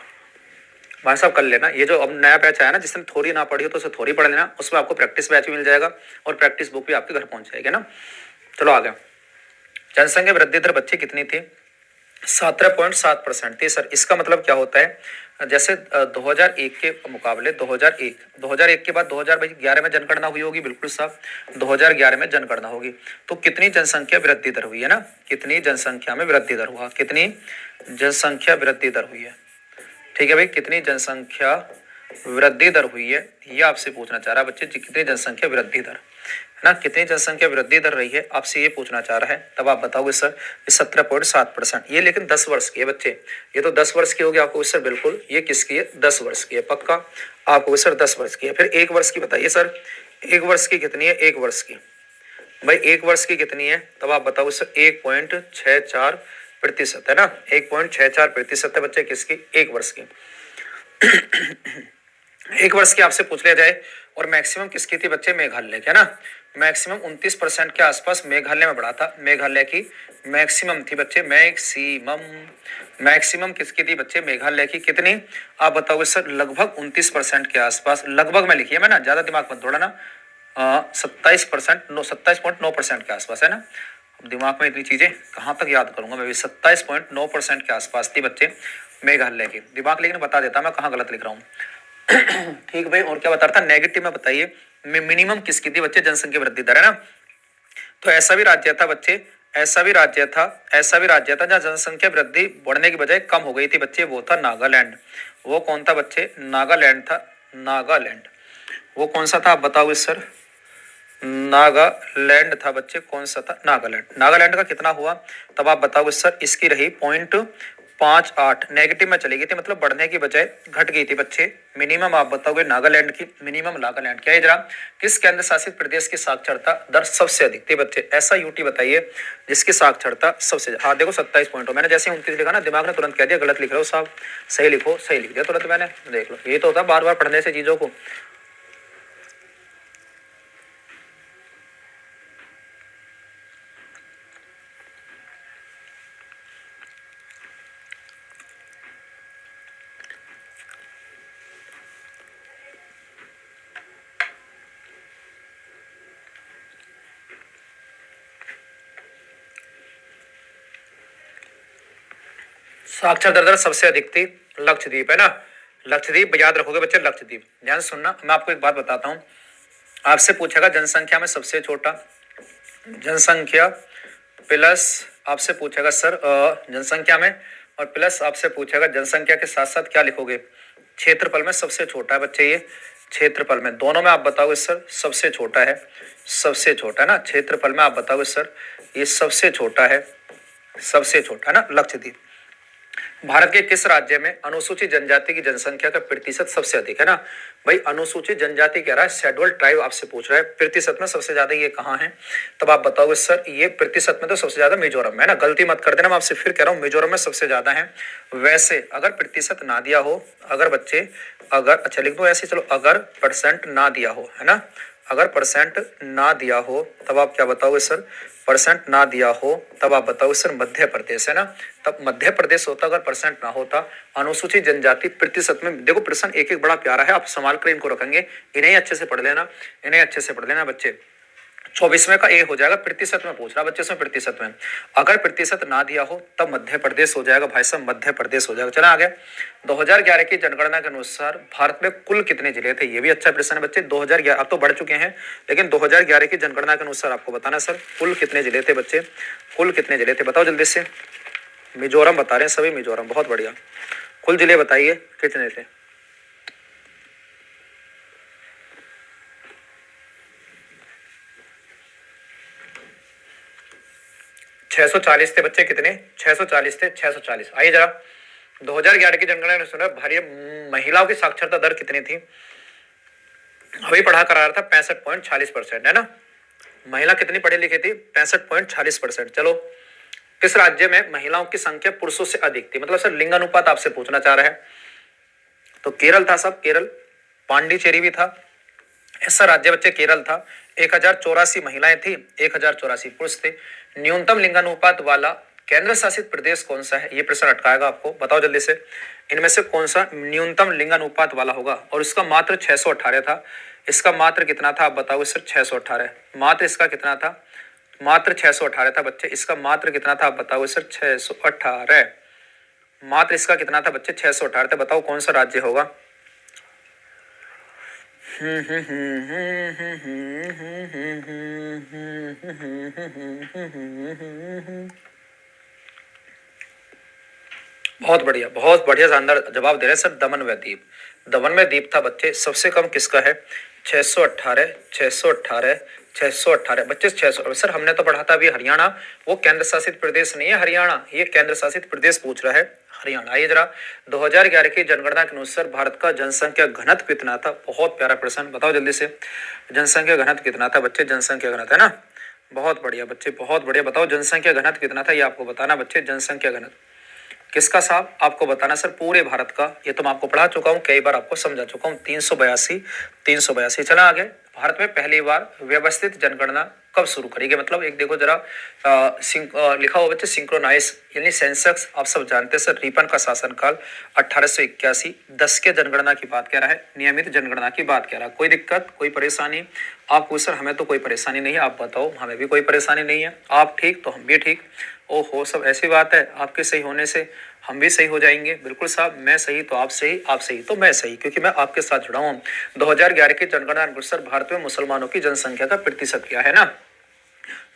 Speaker 1: भाई साहब कर लेना, ये जो अब नया बैच आया ना, जिसने थोड़ी ना पढ़ी हो तो उसे थोड़ी पढ़ लेना, उसमें आपको प्रैक्टिस बैच भी मिल जाएगा और प्रैक्टिस बुक भी आपके घर पहुंच जाएगी ना। चलो आगे। जनसंख्या वृद्धि दर बच्चे कितनी थी? 17.7% थी सर। इसका मतलब क्या होता है? जैसे 2001 के मुकाबले 2001 के बाद 2011 में जनगणना हुई होगी, बिल्कुल साहब 2011 में जनगणना होगी। तो कितनी जनसंख्या वृद्धि दर हुई है ना? कितनी जनसंख्या में वृद्धि दर हुआ? कितनी जनसंख्या वृद्धि दर हुई है? ठीक है भाई, कितनी जनसंख्या वृद्धि दर हुई है, ये आपसे पूछना चाह रहा है बच्चे। कितनी जनसंख्या वृद्धि दर, है ना, कितनी जनसंख्या वृद्धि दर रही है, आपसे ये पूछना चाह रहा है। तब आप बताओगे सर ये 17.7%। ये लेकिन 10 वर्ष की है बच्चे, ये तो 10 वर्ष की होगी आपको सर। बिल्कुल, ये किसकी है? 10 वर्ष की है, पक्का आपको सर 10 वर्ष की है। फिर 1 वर्ष की बताइए सर, 1 वर्ष की कितनी है? 1 वर्ष की भाई 1 वर्ष की कितनी है? तब आप बताओ सर 1.64% है ना। 1.64% है बच्चे किसकी? 1 वर्ष की। 1 वर्ष की आपसे पूछ लिया जाए। और मैक्सिमम किसकी थी बच्चे? मेघालय की, है ना। मैक्सिमम 29% के आसपास मेघालय में बढ़ा था। मेघालय की मैक्सिमम थी बच्चे, मैक्सिमम। मैक्सिमम किसकी थी बच्चे? मेघालय की। कितनी? आप बताओगे सर लगभग 29% के आसपास। लगभग में लिखिए, मैं ना ज्यादा दिमाग मत दौड़ाना। 27%, 27.9% के आसपास, है ना। अब दिमाग में इतनी चीजें कहाँ तक याद करूंगा मैं भी। 27.9% के आसपास थी बच्चे मेघालय की। दिमाग लेकिन बता देता मैं कहाँ गलत लिख रहा हूँ। ठीक भाई, और क्या बता रहा था? नेगेटिव में बताइए मिनिमम किसकी थी बच्चे? जनसंख्या वृद्धि दर, है ना। तो ऐसा भी राज्य था बच्चे, ऐसा भी राज्य था जहां जनसंख्या वृद्धि बढ़ने की बजाय कम हो गई थी बच्चे, वो था नागालैंड। वो कौन था बच्चे? नागालैंड था। नागालैंड, वो कौन सा था आप बताओ सर? नागालैंड था बच्चे। कौन सा था? नागालैंड। नागालैंड का कितना हुआ? तब आप बताओगे सर इसकी रही 0.58। नेगेटिव में चली गई थी, मतलब बढ़ने की बजाय घट गई थी बच्चे। मिनिमम आप बताओगे नागालैंड की। मिनिमम नागालैंड क्या है जरा? किस केंद्र शासित प्रदेश की साक्षरता दर सबसे अधिक थी बच्चे? ऐसा यूटी बताइए जिसकी साक्षरता सबसे, हाँ देखो 27 पॉइंट हो। मैंने जैसे 29 लिखा ना, दिमाग ने तुरंत कह दिया गलत लिख रहे हो साहब, सही लिखो। सही लिख दिया तुरंत मैंने, देख लो। ये तो होता बार बार पढ़ने से चीजों को। साक्षर दर सबसे अधिक थी लक्षद्वीप, है ना। लक्षद्वीप याद रखोगे बच्चे, लक्षद्वीप। ध्यान से सुनना, मैं आपको एक बात बताता हूँ। आपसे पूछेगा जनसंख्या में सबसे छोटा, जनसंख्या प्लस आपसे पूछेगा सर जनसंख्या में, और प्लस आपसे पूछेगा जनसंख्या के साथ साथ क्या लिखोगे, क्षेत्रफल में सबसे छोटा है बच्चे ये। क्षेत्रफल में दोनों में आप बताओगे सर सबसे छोटा है, सबसे छोटा है ना। क्षेत्रफल में आप बताओगे सर ये सबसे छोटा है, सबसे छोटा है ना लक्षद्वीप। भारत के किस राज्य में अनुसूचित जनजाति की जनसंख्या का प्रतिशत सबसे अधिक है ना। भाई अनुसूचित जनजाति कह रहा है, शेड्यूल ट्राइब आपसे पूछ रहा है, प्रतिशत में सबसे ज्यादा ये कहाँ है। तब आप बताओगे सर ये प्रतिशत में तो सबसे ज्यादा मिजोरम में है ना। गलती मत कर देना, मैं आपसे फिर कह रहा हूँ मिजोरम में सबसे ज्यादा है। वैसे अगर प्रतिशत ना दिया हो, अगर बच्चे अगर अच्छा लिख दो ऐसे, चलो अगर परसेंट ना दिया हो, है ना, अगर परसेंट ना दिया हो तब आप क्या बताओगे सर, परसेंट ना दिया हो तब आप बताओगे सर मध्य प्रदेश, है ना। तब मध्य प्रदेश होता अगर परसेंट ना होता। अनुसूचित जनजाति प्रतिशत में देखो प्रश्न एक एक बड़ा प्यारा है, आप संभाल कर इनको रखेंगे, इन्हें अच्छे से पढ़ लेना, इन्हें अच्छे से पढ़ लेना बच्चे। 24वें का ए हो जाएगा, प्रतिशत में पूछ रहा बच्चे से, प्रतिशत में अगर प्रतिशत ना दिया हो तब मध्य प्रदेश हो जाएगा भाई साहब, मध्य प्रदेश हो जाएगा। चला आगे। 2011 की जनगणना के अनुसार भारत में कुल कितने जिले थे, ये भी अच्छा प्रश्न है बच्चे। 2011 अब तो बढ़ चुके हैं, लेकिन 2011 की जनगणना के अनुसार आपको बताना सर कुल कितने जिले थे बच्चे, कुल कितने जिले थे बताओ जल्दी से। मिजोरम बता रहे हैं सभी, मिजोरम, बहुत बढ़िया। कुल जिले बताइए कितने थे। 640 थे बच्चे, कितने, 640 थे, 640। आइए जरा 2011 की जनगणना ने सुना भारत महिलाओं की साक्षरता दर कितनी थी, अभी पढ़ा करा रहा था 65.46%, है ना। महिला कितनी पढ़ी लिखी थी, 65.46%। चलो किस राज्य में महिलाओं की संख्या पुरुषों से अधिक थी, मतलब सर लिंगानुपात आपसे पूछना चाह रहा है। तो केरल था सब, केरल। पांडिचेरी भी था, ऐसा राज्य बच्चे केरल था। 1084 महिलाएं थी, 1084 पुरुष थे। न्यूनतम लिंगानुपात वाला केंद्र शासित प्रदेश कौन सा है, ये प्रश्न अटकाएगा आपको, बताओ जल्दी से। इनमें से कौन सा न्यूनतम लिंगानुपात वाला होगा, और इसका मात्र 618 था। इसका मात्र कितना था आप बताओगे सर, 618, मात्र इसका कितना था, मात्र 618 था बच्चे। इसका मात्र कितना था आप बताओगे सर, 618, मात्र इसका कितना था बच्चे, 618 था। बताओ कौन सा राज्य होगा। बहुत बढ़िया, बहुत बढ़िया, शानदार जवाब दे रहे हैं सर, दमन व दीप। दमन में दीप था बच्चे। सबसे कम किसका है, 618, 618, 618 बच्चे, 600। सर हमने तो पढ़ा था अभी हरियाणा, वो केंद्र शासित प्रदेश नहीं है हरियाणा, ये केंद्र शासित प्रदेश पूछ रहा है हरियाणा। आइए जरा 2011 की जनगणना के अनुसार भारत का जनसंख्या घनत्व कितना था, बहुत प्यारा प्रश्न, बताओ जल्दी से। जनसंख्या घनत्व कितना था बच्चे, जनसंख्या घनत्व, है ना। बहुत बढ़िया बच्चे, बहुत बढ़िया। बताओ जनसंख्या घनत्व कितना था, ये आपको बताना बच्चे, जनसंख्या घनत्व किसका साहब, आपको बताना सर पूरे भारत का। ये तो मैं आपको पढ़ा चुका हूँ, कई बार आपको समझा चुका हूँ। 382, 382। चला आगे। भारत में पहली बार व्यवस्थित जनगणना कब शुरू करी गई, मतलब एक देखो जरा लिखा हुआ बच्चे सिंक्रोनाइज, यानी सेंसस आप सब जानते हैं सर। रिपन का शासनकाल 1881, 10 के जनगणना की बात कह रहा है, नियमित जनगणना की बात कह रहा है। कोई दिक्कत, कोई परेशानी आपको सर, हमें तो कोई परेशानी नहीं है, आप बताओ, हमें भी कोई परेशानी नहीं है। आप ठीक तो हम भी ठीक। ओहो सब ऐसी बात है, आपके सही होने से हम भी सही हो जाएंगे। बिल्कुल साहब, मैं सही तो आप सही, आप सही तो मैं सही, क्योंकि मैं आपके साथ जुड़ा हूँ। 2011 की जनगणना अनुसार भारत में मुसलमानों की जनसंख्या का प्रतिशत क्या है ना,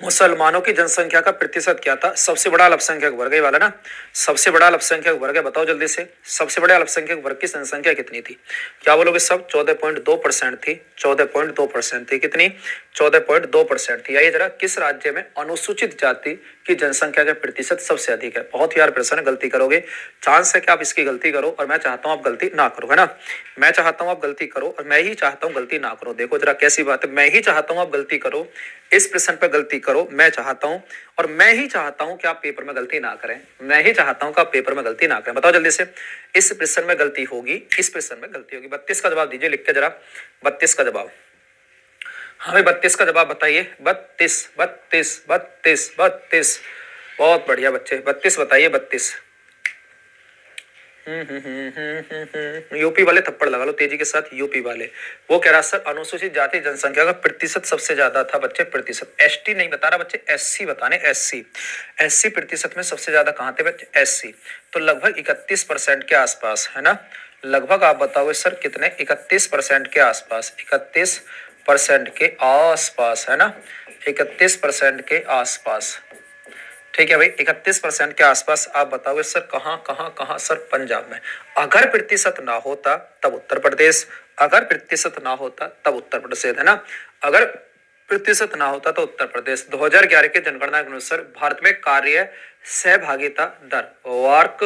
Speaker 1: मुसलमानों की जनसंख्या का प्रतिशत क्या था। सबसे बड़ा अल्पसंख्यक वर्ग है वाला ना, सबसे बड़ा अल्पसंख्यक वर्ग है, बताओ जल्दी से। सबसे बड़े अल्पसंख्यक वर्ग की जनसंख्या कितनी थी, क्या बोलोगे सब, 14.2% थी, 14.2% थी। कितनी, 14.2% थी। आइए जरा किस राज्य में अनुसूचित जाति की जनसंख्या का प्रतिशत सबसे अधिक है, बहुत यार प्रश्न, गलती करोगे, चांस है कि आप इसकी गलती करो, और मैं चाहता हूं आप गलती ना करो, है ना। मैं चाहता हूं आप गलती करो, और मैं ही चाहता हूं गलती ना करो। देखो जरा कैसी बात है, मैं ही चाहता हूं आप गलती करो, इस प्रश्न पर गलती करो, मैं चाहता हूं, और मैं ही चाहता हूं कि आप पेपर में गलती ना करें, मैं ही चाहता हूं कि आप पेपर में गलती ना करें। बताओ जल्दी से, इस प्रश्न में गलती होगी, इस प्रश्न में गलती होगी। 32 का जवाब दीजिए लिख के जरा, 32 का जवाब, हमें 32 का जवाब बताइए। 32, 32, 32, 32, बहुत बढ़िया बच्चे, 32 बताइए, 32। यूपी वाले थप्पड़ लगा लो तेजी के साथ, यूपी वाले। वो कह रहा सर अनुसूचित जाति जनसंख्या का प्रतिशत सबसे ज्यादा था बच्चे, प्रतिशत। एसटी नहीं बता रहा बच्चे, एससी बताने, एससी। एससी प्रतिशत में सबसे ज्यादा कहाँ थे बच्चे, एससी। तो लगभग 31% के आसपास, है ना। लगभग आप बताओगे सर कितने, 31% के आसपास, 31% के आसपास, है ना, 31% के आसपास। ठीक है भाई, 31% के आसपास। आप बताओगे सर कहाँ कहाँ कहाँ, सर पंजाब में। अगर प्रतिशत ना होता तब उत्तर प्रदेश, अगर प्रतिशत ना होता तब उत्तर प्रदेश, है ना। अगर प्रतिशत ना होता तो उत्तर प्रदेश। 2011 के जनगणना के अनुसार भारत में कार्य सहभागिता दर, वर्क,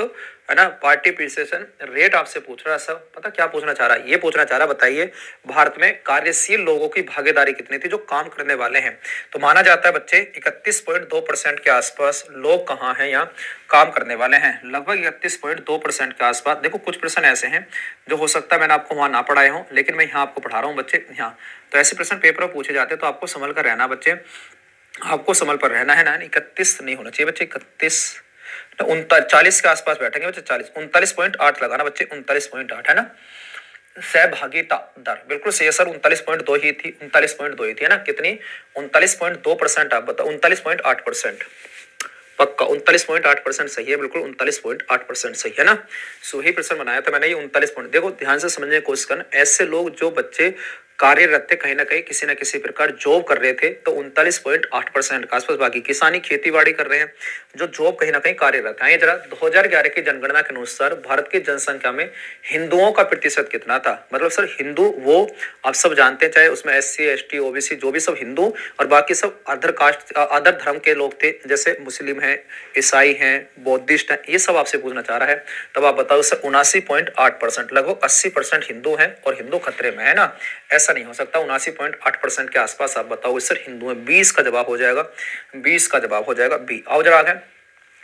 Speaker 1: है ना, पार्टिसिपेशन रेट आपसे पूछ रहा है सब। पता क्या पूछना चाह रहा है, ये पूछना चाह रहा है, बताइए भारत में कार्यशील लोगों की भागीदारी कितनी थी, जो काम करने वाले हैं। तो माना जाता है बच्चे 31.2% के आसपास लोग कहाँ हैं, यहाँ काम करने वाले हैं। लगभग 31.2% के आसपास। देखो कुछ प्रश्न ऐसे हैं जो हो सकता है मैंने आपको वहां ना पढ़ाए हों, लेकिन मैं यहाँ आपको पढ़ा रहा हूँ बच्चे, यहाँ। तो ऐसे प्रश्न पेपर में पूछे जाते हैं, तो आपको संभल कर रहना बच्चे, आपको संभल पर रहना है ना। 31 नहीं होना चाहिए बच्चे, 31, 39 के आसपास बैठेंगे बच्चे, 40, 39.8 लगाना बच्चे, 39.8, है ना। सहभागिता दर बिल्कुल सही है सर, 39.2 ही थी, 39.2 ही थी, है ना। कितनी, 39.2%। आप बताओ, 39.8%। पक्का 39.8% सही है, बिल्कुल 39.8% सही है ना। सो ही प्रश्न बनाया था मैंने ये 39 पॉइंट। देखो ध्यान से समझने की कोशिश करना, ऐसे लोग जो बच्चे कार्यरत थे, कहीं ना कहीं किसी ना किसी प्रकार जॉब कर रहे थे, तो 39.8% के आसपास। बाकी किसानी खेती बाड़ी कर रहे हैं, जो जॉब कहीं ना कहीं कार्यरत है। जरा 2011 की जनगणना के अनुसार भारत की जनसंख्या में हिंदुओं का प्रतिशत कितना था। मतलब सर हिंदू वो आप सब जानते हैं, चाहे उसमें SC ST OBC जो भी सब हिंदू, और बाकी सब अदर कास्ट, अदर धर्म के लोग थे, जैसे मुस्लिम है, ईसाई हैं, बौद्धिस्ट हैं, ये सब आपसे पूछना चाह रहा है। तब आप बताओ सर 79.8%। लगभग 80% हिंदू हैं, और हिंदू खतरे में, है ना। ऐसा नहीं हो सकता, 79.8% के आसपास आप बताओ सर हिंदू है। 20 का जवाब हो जाएगा, 20 का जवाब हो जाएगा बी। आओ जरा आगे,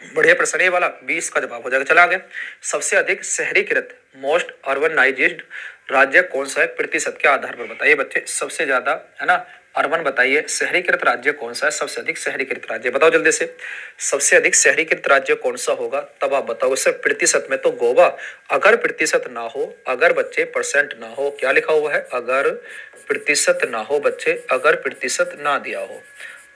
Speaker 1: बढ़िया प्रश्न ये वाला, 20 का जवाब हो जाएगा। चला आगे, सबसे अधिक शहरीकृत, मोस्ट अर्बनाइज्ड राज्य कौन सा है, प्रतिशत के आधार पर बताइए बच्चे। सबसे ज्यादा, है ना, अर्बन बताइए, शहरीकृत राज्य कौन सा है, सबसे अधिक शहरीकृत राज्य बताओ जल्दी से। सबसे अधिक शहरीकृत राज्य कौन सा होगा, तब आप बताओ सर। प्रतिशत में तो गोवा। अगर प्रतिशत ना हो, अगर बच्चे परसेंट ना हो, क्या लिखा हुआ है, अगर प्रतिशत ना हो बच्चे, अगर प्रतिशत ना दिया हो,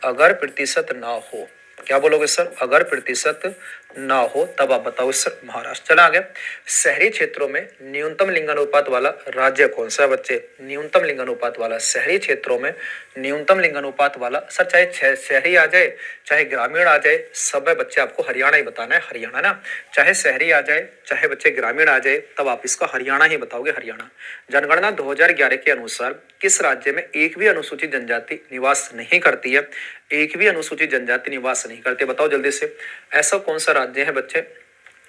Speaker 1: अगर प्रतिशत ना हो, क्या बोलोगे सर, अगर प्रतिशत ना हो, तब आप बताओ सर महाराष्ट्र। चला गया, शहरी क्षेत्रों में न्यूनतम लिंगानुपात वाला राज्य कौन सा है बच्चे, न्यूनतम लिंगानुपात वाला, शहरी क्षेत्रों में न्यूनतम लिंगानुपात वाला। सर चाहे शहरी आ जाए, चाहे ग्रामीण आ जाए, सब है बच्चे आपको हरियाणा ही बताना है, हरियाणा ना। चाहे शहरी आ जाए, चाहे बच्चे ग्रामीण आ जाए, तब आप इसका हरियाणा ही बताओगे, हरियाणा। जनगणना 2011 के अनुसार किस राज्य में एक भी अनुसूचित जनजाति निवास नहीं करती है, एक भी अनुसूचित जनजाति निवास नहीं करती, बताओ जल्दी से। ऐसा कौन सा राज्य है बच्चे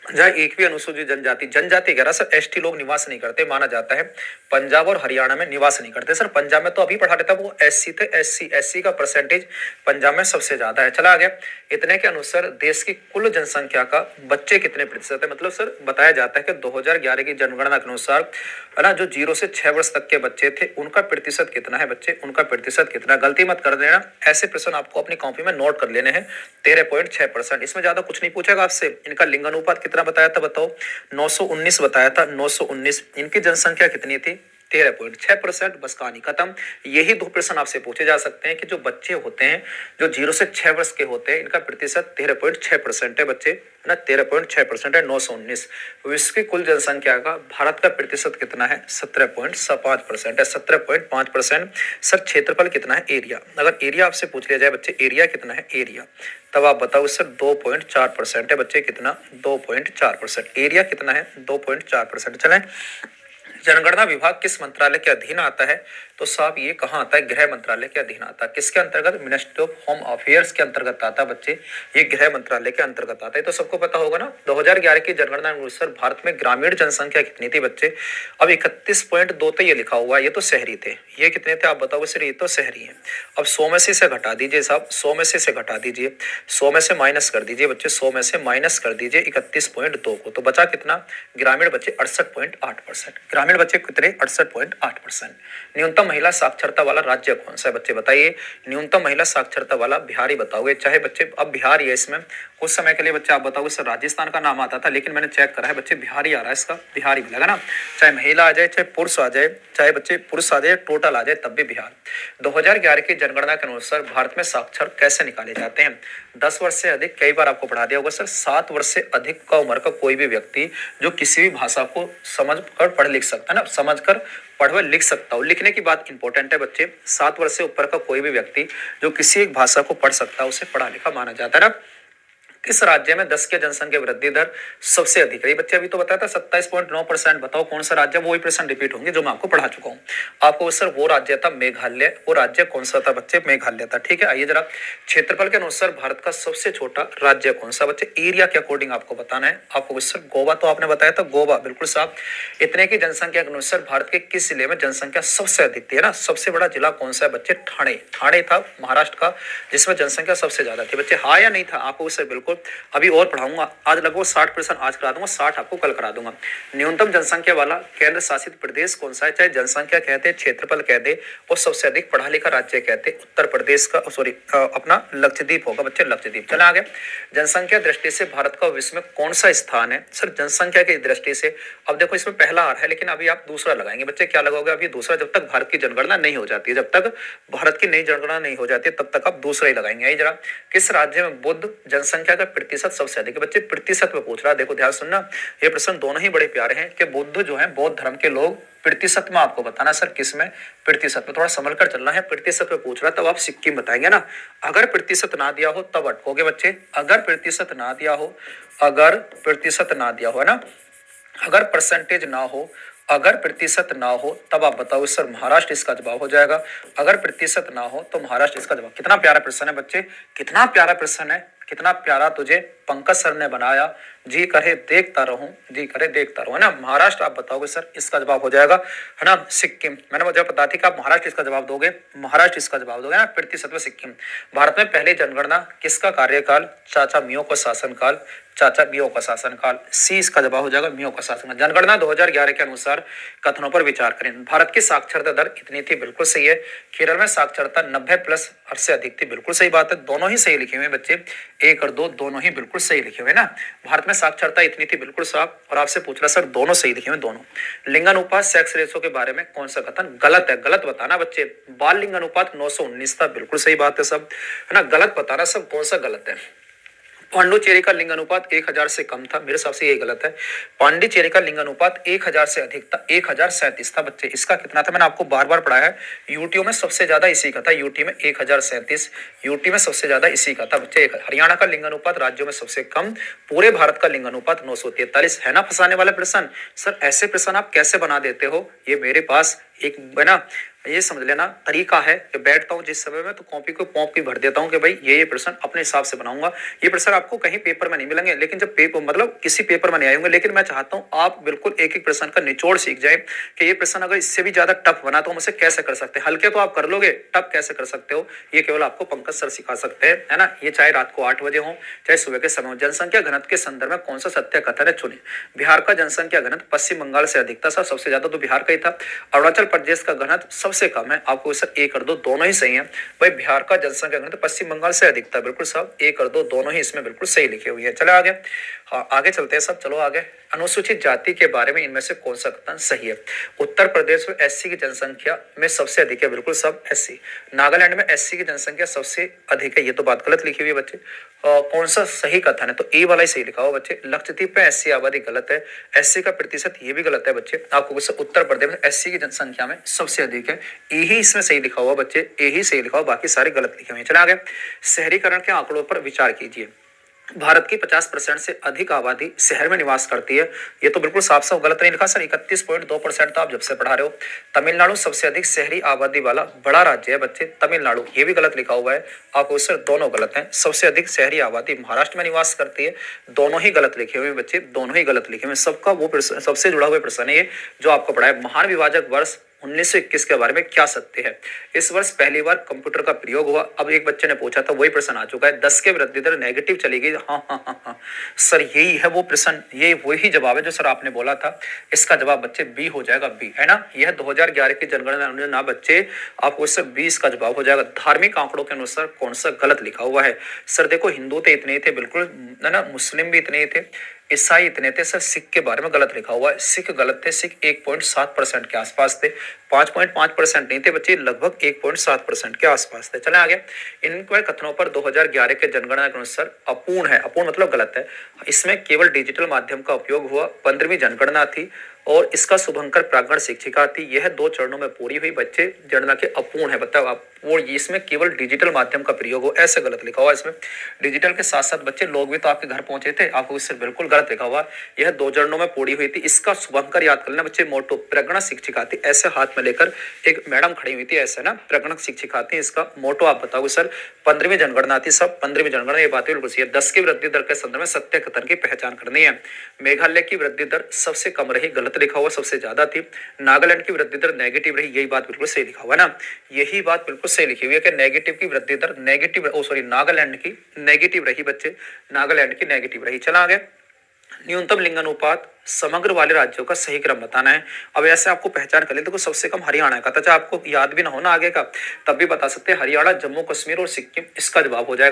Speaker 1: जहाँ एक भी अनुसूचित जनजाति, जनजाति कह रहा सर, ST लोग निवास नहीं करते, माना जाता है। पंजाब और हरियाणा में निवास नहीं करते सर। पंजाब में तो अभी पढ़ा रहे था वो SC थे, SC का परसेंटेज पंजाब में सबसे ज्यादा है। चला आ गया, इतने के अनुसार देश की कुल जनसंख्या का बच्चे कितने प्रतिशत है। मतलब सर बताया जाता है कि 2011 की जनगणना के अनुसार, है ना, जो 0 से 6 वर्ष तक के बच्चे थे, उनका प्रतिशत कितना है बच्चे, उनका प्रतिशत कितना। गलती मत कर देना, ऐसे प्रश्न आपको अपनी कॉपी में नोट कर लेने हैं। 13.6%, इसमें ज्यादा कुछ नहीं पूछेगा आपसे। इनका लिंगानुपात कितना बताया था बताओ, 919 बताया था, 919। इनकी जनसंख्या कितनी थी, 13.6%। बस कहानी खत्म। यही दो प्रश्न आपसे पूछे जा सकते हैं कि जो बच्चे होते हैं, जो 0 से 6 वर्ष के होते हैं, इनका प्रतिशत 13.6% है बच्चे, है ना, 13.6% है, 919। विश्व की कुल जनसंख्या का भारत का प्रतिशत कितना है, 17.5% है, 17.5%। सर क्षेत्रफल कितना है, एरिया। अगर एरिया आपसे पूछ लिया जाए बच्चे, एरिया कितना है, एरिया, तब आप बताओ सर 2.4% है बच्चे, कितना, 2.4%। एरिया कितना है, 2.4%। चलें, जनगणना विभाग किस मंत्रालय के अधीन आता है, तो साहब ये कहाँ आता है, गृह मंत्रालय के अधीन आता है। किसके अंतर्गत, मिनिस्ट्री ऑफ होम अफेयर्स के अंतर्गत आता है बच्चे, ये गृह मंत्रालय के अंतर्गत आता है। तो सबको पता होगा ना। 2011 की जनगणना अनुसार भारत में ग्रामीण जनसंख्या कितनी थी बच्चे, अब 31.2 तो ये लिखा हुआ है, ये तो शहरी थे। ये कितने थे आप बताओ सर, ये तो शहरी है। अब 100 में से इसे घटा दीजिए साहब, 100 में से इसे घटा दीजिए, 100 में से माइनस कर दीजिए बच्चे, 100 में से माइनस कर दीजिए 31.2 को, तो बचा कितना, ग्रामीण बच्चे 68.8%। ग्रामीण बच्चे कितने, 68.8%। न्यूनतम महिला साक्षरता वाला राज्य कौन सा है बच्चे बताइए। न्यूनतम महिला साक्षरता वाला बिहार ही बताओगे, चाहे बच्चे, अब बिहार ये इसमें कुछ समय के लिए बच्चे आप बताओगे सर राजस्थान का नाम आता था, लेकिन मैंने चेक करा है बच्चे बिहार ही आ रहा है, इसका बिहार ही मिलेगा ना। चाहे महिला आ जाए, चाहे पुरुष आ जाए, चाहे बच्चे पुरुष आ जाए, टोटल आ जाए, तब भी बिहार। 2011 की जनगणना के अनुसार भारत में साक्षर कैसे निकाले जाते हैं? 10 वर्ष से अधिक, कई बार आपको पढ़ा दिया होगा सर, 7 वर्ष से अधिक का उम्र का कोई भी व्यक्ति जो किसी भी भाषा को समझ कर पढ़ लिख सकता है ना, समझ कर पढ़ व लिख सकता हो। लिखने की बात इंपॉर्टेंट है बच्चे। 7 वर्ष से ऊपर का कोई भी व्यक्ति जो किसी एक भाषा को पढ़ सकता है उसे पढ़ा लिखा माना जाता है ना। किस राज्य में 10 के जनसंख्या वृद्धि दर सबसे अधिक है? ये बच्चे अभी तो बताया था 27.9%। बताओ कौन सा राज्य? वही प्रश्न रिपीट होंगे जो मैं आपको पढ़ा चुका हूँ आपको सर। वो राज्य था मेघालय। वो राज्य कौन सा था बच्चे? मेघालय था। ठीक है, आइए जरा क्षेत्रफल के अनुसार भारत का सबसे छोटा राज्य कौन सा बच्चे? एरिया के अकॉर्डिंग आपको बताना है। आपको सर गोवा तो आपने बताया था, गोवा बिल्कुल साफ। इतने की जनसंख्या के अनुसार भारत के किस जिले में जनसंख्या सबसे अधिक थी, है ना? सबसे बड़ा जिला कौन सा है बच्चे? ठाणे। ठाणे था महाराष्ट्र का, जिसमें जनसंख्या सबसे ज्यादा थी बच्चे। हाँ या नहीं था? आपको सर बिल्कुल अभी और पढ़ाऊंगा। आज लगभग 60% आज करा दूंगा, 60 आपको कल करा दूंगा। न्यूनतम जनसंख्या वाला केंद्र शासित प्रदेश कौन सा है? चाहे जनसंख्या कहते, क्षेत्रफल कहते और सबसे अधिक पढ़ा लिखा राज्य कहते, उत्तर प्रदेश का सॉरी अपना लक्षद्वीप होगा बच्चे, लक्षद्वीप। चला आगे। जनसंख्या दृष्टि से भारत का विश्व में कौन सा स्थान है? सर जनसंख्या की दृष्टि से अब देखो इसमें पहला आ रहा है, लेकिन अभी आप दूसरा लगाएंगे बच्चे। क्या लगाओगे? अभी दूसरा, जब तक भारत की जनगणना नहीं हो जाती है, जब तक भारत की नई जनगणना नहीं हो जाती तब तक आप दूसरा ही लगाएंगे। आई जरा, किस राज्य में बुद्ध जनसंख्या का प्रतिशत सबसे अधिक है बच्चे? प्रतिशत में पूछ रहा है, देखो ध्यान सुनना। ये प्रश्न दोनों ही बड़े प्यारे हैं कि बुद्ध जो है, बौद्ध धर्म के लोग प्रतिशत में आपको बताना सर किस में? प्रतिशत में। थोड़ा संभल कर चलना है, प्रतिशत में पूछ रहा है तब आप सिक्किम बताएंगे ना। अगर प्रतिशत ना दिया हो तब अटकोगे बच्चे। अगर प्रतिशत ना दिया हो, अगर प्रतिशत ना दिया हो, है ना, अगर परसेंटेज ना हो, अगर प्रतिशत ना हो तब आप बताओ सर महाराष्ट्र इसका जवाब हो जाएगा। अगर प्रतिशत ना हो तो महाराष्ट्र इसका जवाब। कितना प्यारा प्रश्न है बच्चे, कितना प्यारा प्रश्न है, कितना प्यारा तुझे पंकज सर ने बनाया। जी करे देखता रहूं, जी करे देखता रहूं, है ना। महाराष्ट्र आप बताओगे सर इसका जवाब हो जाएगा, है ना। सिक्किम, मैंने मुझे पता थी कि आप महाराष्ट्र इसका जवाब दोगे, महाराष्ट्र इसका जवाब दोगे ना, प्रतिशत में सिक्किम। भारत में पहली जनगणना किसका कार्यकाल? चाचा मियां का शासनकाल, चाचा मियां का शासनकाल। सी इसका जवाब हो जाएगा, मियां का शासनकाल। जनगणना 2011 के अनुसार कथनों पर विचार करें। भारत की साक्षरता दर इतनी थी, बिल्कुल सही है। केरल में साक्षरता 90+ से अधिक थी, बिल्कुल सही बात है। दोनों ही सही लिखे हुए बच्चे, 1 और 2 दोनों ही बिल्कुल सही लिखे हुए ना। भारत में साक्षरता इतनी थी, बिल्कुल साफ। और आपसे पूछ रहा सर दोनों सही लिखे हुए, दोनों। लिंगानुपात सेक्स रेशो के बारे में कौन सा कथन गलत है? गलत बताना बच्चे। बाल लिंगानुपात 919 था, बिल्कुल सही बात है सब, है ना। गलत बताना सब कौन सा गलत है। पांडुचेरी का लिंगानुपात 1000 से कम था, मेरे हिसाब से यही गलत है। पांडिचेरी का लिंगानुपात 1000 से अधिक था, 1037 था बच्चे। इसका कितना था? मैंने आपको बार बार पढ़ाया है। यूटी में सबसे ज्यादा इसी का था, यूटी में 1037, यूटी में सबसे ज्यादा इसी का था बच्चे। हरियाणा का लिंगानुपात राज्यों में सबसे कम, पूरे भारत का लिंगानुपात 943 है ना। फंसाने वाला प्रश्न सर, ऐसे प्रश्न आप कैसे बना देते हो? ये मेरे पास एक है ना, ये समझ लेना तरीका है कि बैठता हूँ जिस समय में तो कॉपी को कॉपी भर देता हूँ कि भाई ये प्रश्न अपने हिसाब से बनाऊंगा। ये प्रश्न आपको कहीं पेपर में नहीं मिलेंगे, लेकिन जब पेपर मतलब किसी पेपर में नहीं आएंगे, लेकिन मैं चाहता हूँ आप बिल्कुल एक एक प्रश्न का निचोड़ सीख जाए कि ये प्रश्न अगर इससे भी ज्यादा टफ बना तो हम उसे कैसे कर सकते हैं। हल्के तो आप कर लोगे, टफ कैसे कर सकते हो ये केवल आपको पंकज सर सिखा सकते हैं, है ना। ये चाहे रात को 8 बजे हो, चाहे सुबह के समय हो। जनसंख्या घनत्व के संदर्भ में कौन सा सत्य कथन है? चुने। बिहार का जनसंख्या घनत्व पश्चिम बंगाल से अधिक था सर, सबसे ज्यादा तो बिहार का ही था। अरुणाचल प्रदेश का घनत्व सबसे कम है। आपको सर 1 और 2 दोनों ही सही है भाई। बिहार का जनसंख्या घनत्व पश्चिम बंगाल से अधिक था, बिल्कुल सब 1 और 2 दोनों ही इसमें बिल्कुल सही लिखे हुए हैं। चले आगे, हाँ आगे चलते हैं सब, चलो आगे। अनुसूचित जाति के बारे में इनमें से कौन सा कथन सही है? उत्तर प्रदेश में एससी की जनसंख्या में सबसे अधिक है, बिल्कुल सब एससी। नागालैंड में एससी की जनसंख्या सबसे अधिक है, ये तो बात गलत लिखी हुई है बच्चे। कौन सा सही कथन है? तो ए वाला ही सही लिखा हुआ बच्चे। लक्षद्वीप में एससी आबादी गलत है, एससी का प्रतिशत ये भी गलत है बच्चे। आपको उत्तर प्रदेश में एससी की जनसंख्या में सबसे अधिक है, यही इसमें सही लिखा हुआ बच्चे, यही सही लिखा हुआ, बाकी सारे गलत लिखे हुए हैं। चला आगे। शहरीकरण के आंकड़ों पर विचार कीजिए। भारत की 50% से अधिक आबादी शहर में निवास करती है, ये तो बिल्कुल साफ साफ गलत नहीं लिखा सर। 31.2% तो आप जब से पढ़ा रहे हो। तमिलनाडु सबसे अधिक शहरी आबादी वाला बड़ा राज्य है बच्चे, तमिलनाडु, ये भी गलत लिखा हुआ है। आपको सर दोनों गलत हैं। सबसे अधिक शहरी आबादी महाराष्ट्र में निवास करती है, दोनों ही गलत लिखे हुए बच्चे, दोनों ही गलत लिखे हुए। सबका वो सबसे जुड़ा हुआ प्रश्न है ये जो आपको पढ़ा है। महान विभाजक वर्ष 1921 के बारे में क्या सत्य है? इस वर्ष पहली बार कंप्यूटर का प्रयोग हुआ। अब एक बच्चे ने पूछा था, वही प्रश्न आ चुका है। 10 के वृद्धि दर नेगेटिव चली गई। हाँ हाँ हाँ हाँ सर, यही है वो प्रश्न, ये वही जवाब है जो सर आपने बोला था। इसका जवाब बच्चे बी हो जाएगा, बी है ना। यह 2011 की जनगणना ना बच्चे, आपको इससे 20 का जवाब हो जाएगा। धार्मिक आंकड़ों के अनुसार कौन सा गलत लिखा हुआ है? सर देखो, हिंदू तो इतने ही थे बिल्कुल, है ना, मुस्लिम भी इतने ही थे, ईसाई इतने थे। सर सिख के बारे में गलत लिखा हुआ है, सिख गलत थे। सिख 1.7% के आसपास थे, 5.5% नहीं थे बच्चे, लगभग 1.7% के आसपास थे। चले आगे। इन कथनों पर 2011 के जनगणना के अनुसार अपूर्ण है। अपूर्ण मतलब गलत है। इसमें केवल डिजिटल माध्यम का उपयोग हुआ। 15वीं जनगणना थी और इसका शुभंकर प्रांगण शिक्षिका थी। यह 2 चरणों में पूरी हुई बच्चे, जनगणना के अपूर्ण है। बताओ आप, वो इसमें केवल डिजिटल माध्यम का प्रयोग हो, ऐसे गलत लिखा हुआ है इसमें। डिजिटल के साथ साथ बच्चे लोग भी तो आपके घर पहुंचे थे, आपको इससे बिल्कुल गलत लिखा हुआ। यह 2 चरणों में पूरी हुई थी। इसका शुभंकर याद कर लेना बच्चे, मोटो प्रगणक शिक्षिका थी। ऐसे हाथ में लेकर एक मैडम खड़ी हुई थी, ऐसे ना, प्रगणक शिक्षिका थी। इसका मोटो आप बताओगे सर। 15वीं जनगणना थी सब, 15वीं जनगणना, ये बात बिल्कुल सही है। 10 की वृद्धि दर के संदर्भ में सत्य कथन की पहचान करनी है। मेघालय की वृद्धि दर सबसे कम रही, गलत लिखा हुआ, सबसे ज्यादा थी। नागालैंड की वृद्धि दर नेगेटिव रही, यही बात बिल्कुल सही लिखा हुआ है ना। यही बात बिल्कुल सही लिखी हुई है कि नेगेटिव की वृद्धि दर, नेगेटिव, ओ सॉरी, नागालैंड की नेगेटिव रही बच्चे, नागालैंड की नेगेटिव रही। चला आगे। न्यूनतम लिंग अनुपात समग्र वाले राज्यों का सही क्रम बताना है। अब ऐसे आपको पहचान कर ले, देखो सबसे कम हरियाणा का था, चाहे आपको याद भी ना हो ना आगे का, तब भी बता सकते हैं। हरियाणा, जम्मू कश्मीर और सिक्किम, इसका जवाब हो जाएगा।